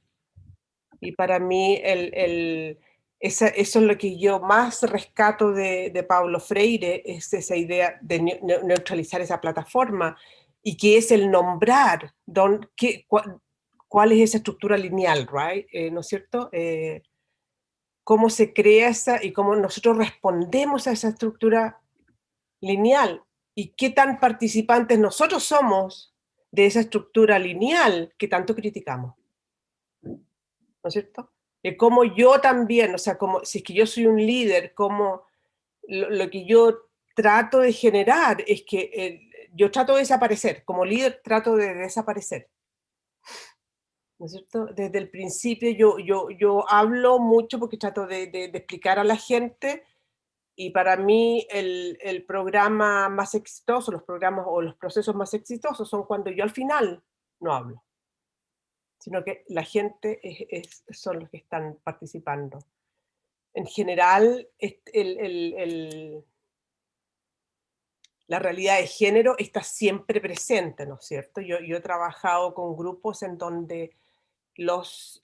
Y para mí eso es lo que yo más rescato de Paulo Freire, es esa idea de neutralizar esa plataforma, y que es el nombrar cuál es esa estructura lineal, right? ¿No es cierto? Cómo se crea esa y cómo nosotros respondemos a esa estructura lineal, y qué tan participantes nosotros somos de esa estructura lineal que tanto criticamos, ¿no es cierto? Como yo también, o sea, como si es que yo soy un líder, como lo que yo trato de generar es que yo trato de desaparecer, como líder trato de desaparecer, ¿no es cierto? Desde el principio yo hablo mucho porque trato de explicar a la gente. Y para mí el programa más exitoso, los programas o los procesos más exitosos son cuando yo al final no hablo, sino que la gente son los que están participando. En general, la realidad de género está siempre presente, ¿no es cierto? Yo he trabajado con grupos en donde las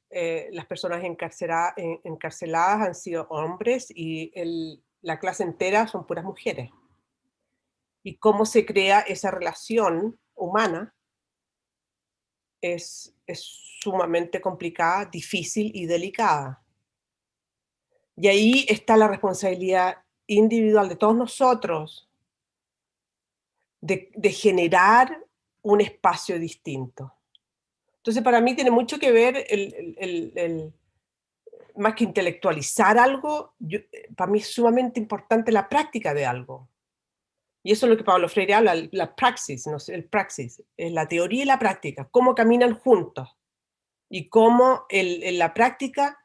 personas encarceladas han sido hombres, y la clase entera son puras mujeres. Y cómo se crea esa relación humana es sumamente complicada, difícil y delicada. Y ahí está la responsabilidad individual de todos nosotros de generar un espacio distinto. Entonces, para mí tiene mucho que ver más que intelectualizar algo, para mí es sumamente importante la práctica de algo. Y eso es lo que Paulo Freire habla, la praxis, ¿no? El praxis, es la teoría y la práctica, cómo caminan juntos, y cómo la práctica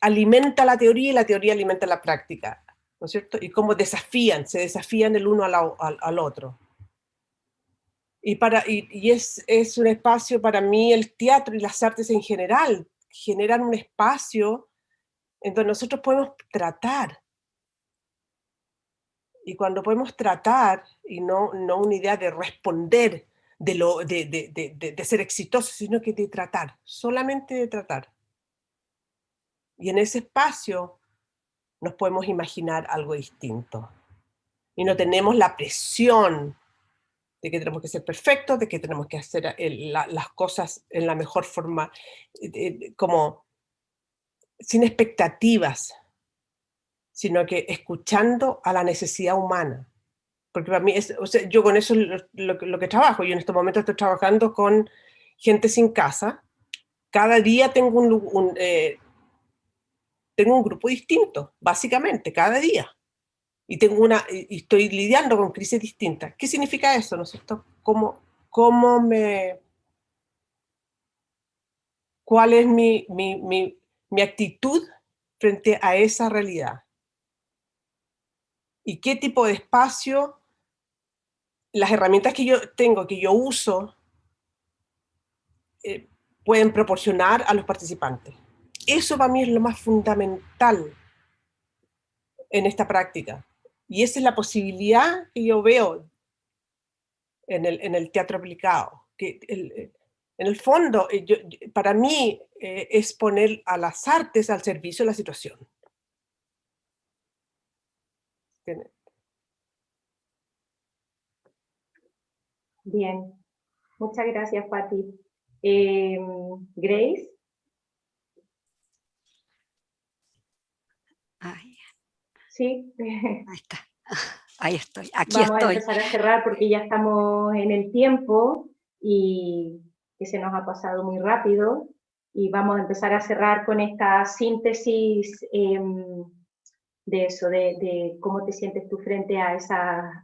alimenta la teoría y la teoría alimenta la práctica. ¿no es cierto? Y cómo se desafían el uno al otro. Y es un espacio para mí, el teatro y las artes en general, generan un espacio en donde nosotros podemos tratar. Y cuando podemos tratar, y no una idea de responder, de ser exitoso, sino que de tratar, solamente de tratar. Y en ese espacio nos podemos imaginar algo distinto. Y no tenemos la presión de que tenemos que ser perfectos, de que tenemos que hacer las cosas en la mejor forma, como sin expectativas, sino que escuchando a la necesidad humana. Porque para mí, o sea, yo con eso es lo que trabajo. Yo en estos momentos estoy trabajando con gente sin casa. Cada día tengo un grupo distinto, básicamente, cada día. Y estoy lidiando con crisis distintas. ¿Qué significa eso, no es cierto? ¿Cuál es mi actitud frente a esa realidad? ¿Y qué tipo de espacio, las herramientas que yo tengo, que yo uso, pueden proporcionar a los participantes? Eso para mí es lo más fundamental en esta práctica. Y esa es la posibilidad que yo veo en el teatro aplicado. Que en el fondo, para mí, es poner a las artes al servicio de la situación. Bien, muchas gracias, Patti. Grace. Ay, Sí. ahí está. Ahí estoy, aquí Vamos estoy. a empezar a cerrar porque ya estamos en el tiempo y que se nos ha pasado muy rápido, y vamos a empezar a cerrar con esta síntesis de eso, de cómo te sientes tú frente a esa,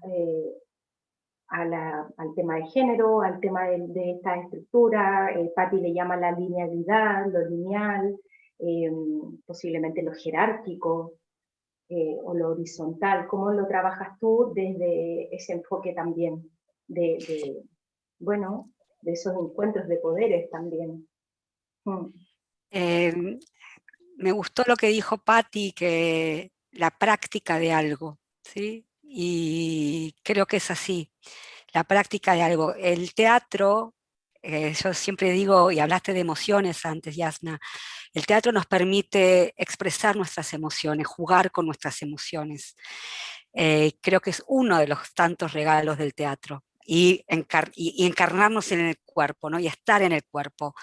al tema de género, al tema de esta estructura. Patti le llama la linealidad, lo lineal, posiblemente lo jerárquico, o lo horizontal. ¿Cómo lo trabajas tú desde ese enfoque también bueno, de esos encuentros de poderes también? Me gustó lo que dijo Patti, que la práctica de algo, ¿sí? Y creo que es así, la práctica de algo. El teatro, yo siempre digo, y hablaste de emociones antes, Yasna, el teatro nos permite expresar nuestras emociones, jugar con nuestras emociones. Creo que es uno de los tantos regalos del teatro. Y encarnarnos en el cuerpo, ¿no? Y estar en el cuerpo.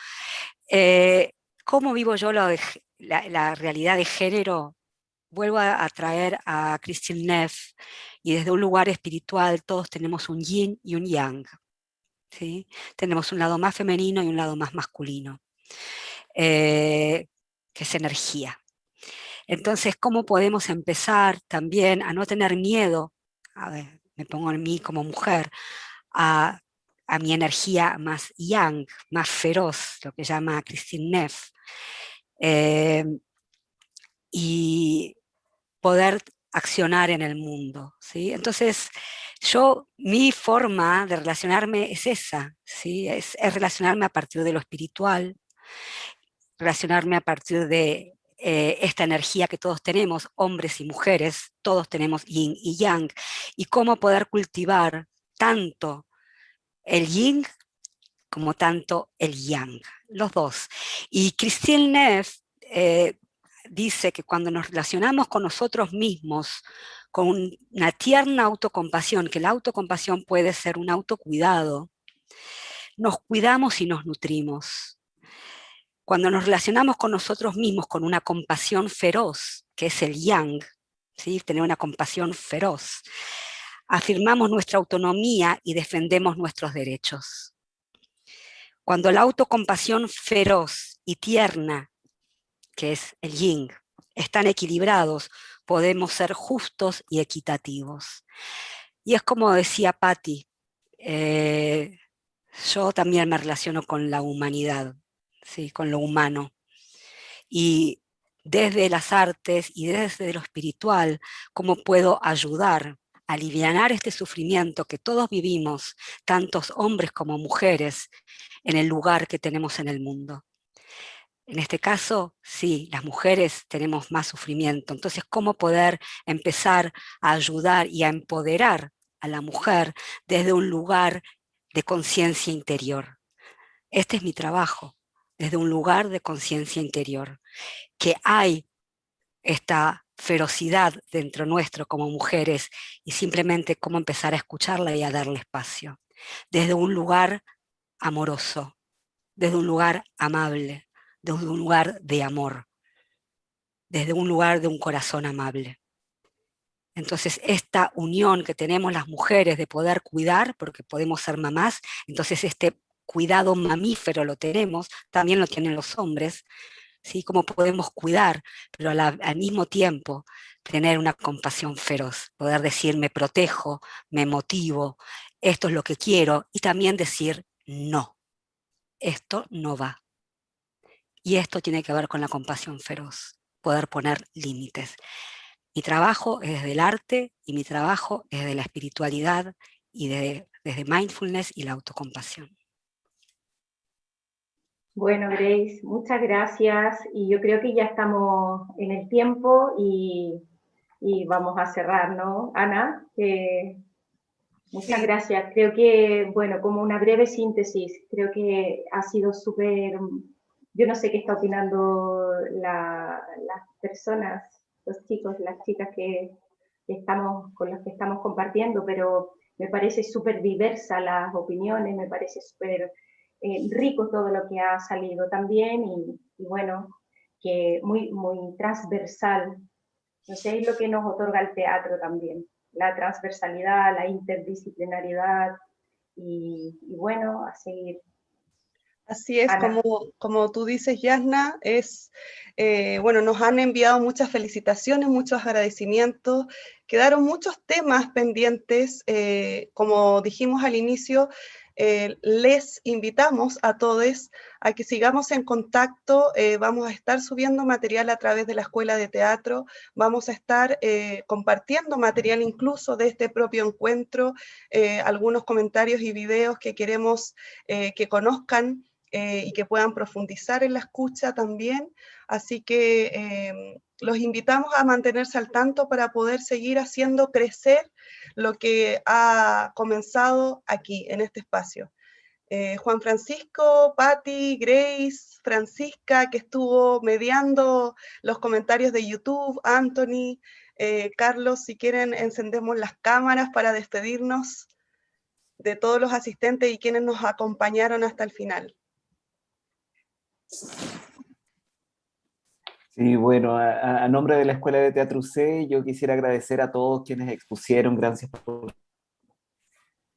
¿Cómo vivo yo la realidad de género? Vuelvo a traer a Christine Neff, y desde un lugar espiritual todos tenemos un yin y un yang, ¿sí? Tenemos un lado más femenino y un lado más masculino, que es energía. Entonces, ¿cómo podemos empezar también a no tener miedo? A ver, me pongo en mí como mujer, a mi energía más yang, más feroz, lo que llama Christine Neff, y poder accionar en el mundo, ¿sí? Entonces, mi forma de relacionarme es esa, ¿sí? Es relacionarme a partir de lo espiritual, relacionarme a partir de esta energía que todos tenemos, hombres y mujeres, todos tenemos yin y yang, y cómo poder cultivar tanto el yin como tanto el yang, los dos. Y Christine Neff dice que cuando nos relacionamos con nosotros mismos, con una tierna autocompasión, que la autocompasión puede ser un autocuidado, nos cuidamos y nos nutrimos. Cuando nos relacionamos con nosotros mismos con una compasión feroz, que es el yang, ¿sí? Tener una compasión feroz, afirmamos nuestra autonomía y defendemos nuestros derechos. Cuando la autocompasión feroz y tierna, que es el yin, están equilibrados, podemos ser justos y equitativos. Y es como decía Patti, yo también me relaciono con la humanidad, ¿sí? Con lo humano. Y desde las artes y desde lo espiritual, cómo puedo ayudar a alivianar este sufrimiento que todos vivimos, tantos hombres como mujeres, en el lugar que tenemos en el mundo. En este caso, sí, las mujeres tenemos más sufrimiento. Entonces, ¿cómo poder empezar a ayudar y a empoderar a la mujer desde un lugar de conciencia interior? Este es mi trabajo, desde un lugar de conciencia interior, que hay esta ferocidad dentro nuestro como mujeres y simplemente cómo empezar a escucharla y a darle espacio, desde un lugar amoroso, desde un lugar amable, desde un lugar de amor, desde un lugar de un corazón amable. Entonces, esta unión que tenemos las mujeres de poder cuidar, porque podemos ser mamás, entonces este cuidado mamífero lo tenemos, también lo tienen los hombres, ¿sí? Cómo podemos cuidar, pero al mismo tiempo tener una compasión feroz, poder decir me protejo, me motivo, esto es lo que quiero, y también decir no, esto no va. Y esto tiene que ver con la compasión feroz, poder poner límites. Mi trabajo es desde el arte y mi trabajo es desde la espiritualidad y desde mindfulness y la autocompasión. Bueno, Grace, muchas gracias. Y yo creo que ya estamos en el tiempo y vamos a cerrar, ¿no? Ana, muchas gracias. Creo que, bueno, como una breve síntesis, creo que ha sido súper... Yo no sé qué está opinando las personas, los chicos, las chicas con los que estamos compartiendo, pero me parece súper diversa las opiniones, me parece súper rico todo lo que ha salido también y bueno, que muy, muy transversal. No sé, es lo que nos otorga el teatro también, la transversalidad, la interdisciplinariedad y bueno, a seguir. Así es, como tú dices, Yasna, bueno, nos han enviado muchas felicitaciones, muchos agradecimientos, quedaron muchos temas pendientes, como dijimos al inicio, les invitamos a todos a que sigamos en contacto, vamos a estar subiendo material a través de la Escuela de Teatro, vamos a estar compartiendo material incluso de este propio encuentro, algunos comentarios y videos que queremos que conozcan, y que puedan profundizar en la escucha también, así que los invitamos a mantenerse al tanto para poder seguir haciendo crecer lo que ha comenzado aquí, en este espacio. Juan Francisco, Patti, Grace, Francisca, que estuvo mediando los comentarios de YouTube, Anthony, Carlos, si quieren encendemos las cámaras para despedirnos de todos los asistentes y quienes nos acompañaron hasta el final. Sí, bueno, a nombre de la Escuela de Teatro UC, yo quisiera agradecer a todos quienes expusieron, gracias por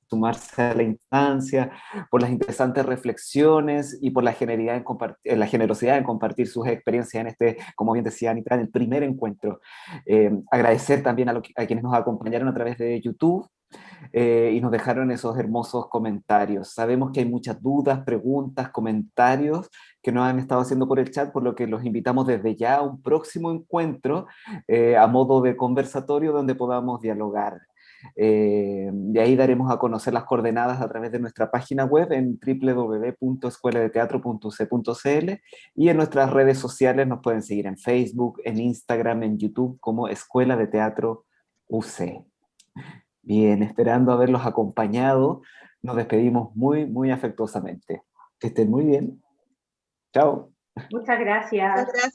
sumarse a la instancia, por las interesantes reflexiones y por la generosidad en compartir sus experiencias en este, como bien decía Anita, en el primer encuentro. Agradecer también a quienes nos acompañaron a través de YouTube, y nos dejaron esos hermosos comentarios. Sabemos que hay muchas dudas, preguntas, comentarios que nos han estado haciendo por el chat, por lo que los invitamos desde ya a un próximo encuentro a modo de conversatorio donde podamos dialogar. De ahí daremos a conocer las coordenadas a través de nuestra página web en www.escueladeteatro.uc.cl y en nuestras redes sociales nos pueden seguir en Facebook, en Instagram, en YouTube como Escuela de Teatro UC. Bien, esperando haberlos acompañado, nos despedimos muy, muy afectuosamente. Que estén muy bien. Chao. Muchas gracias. Muchas gracias.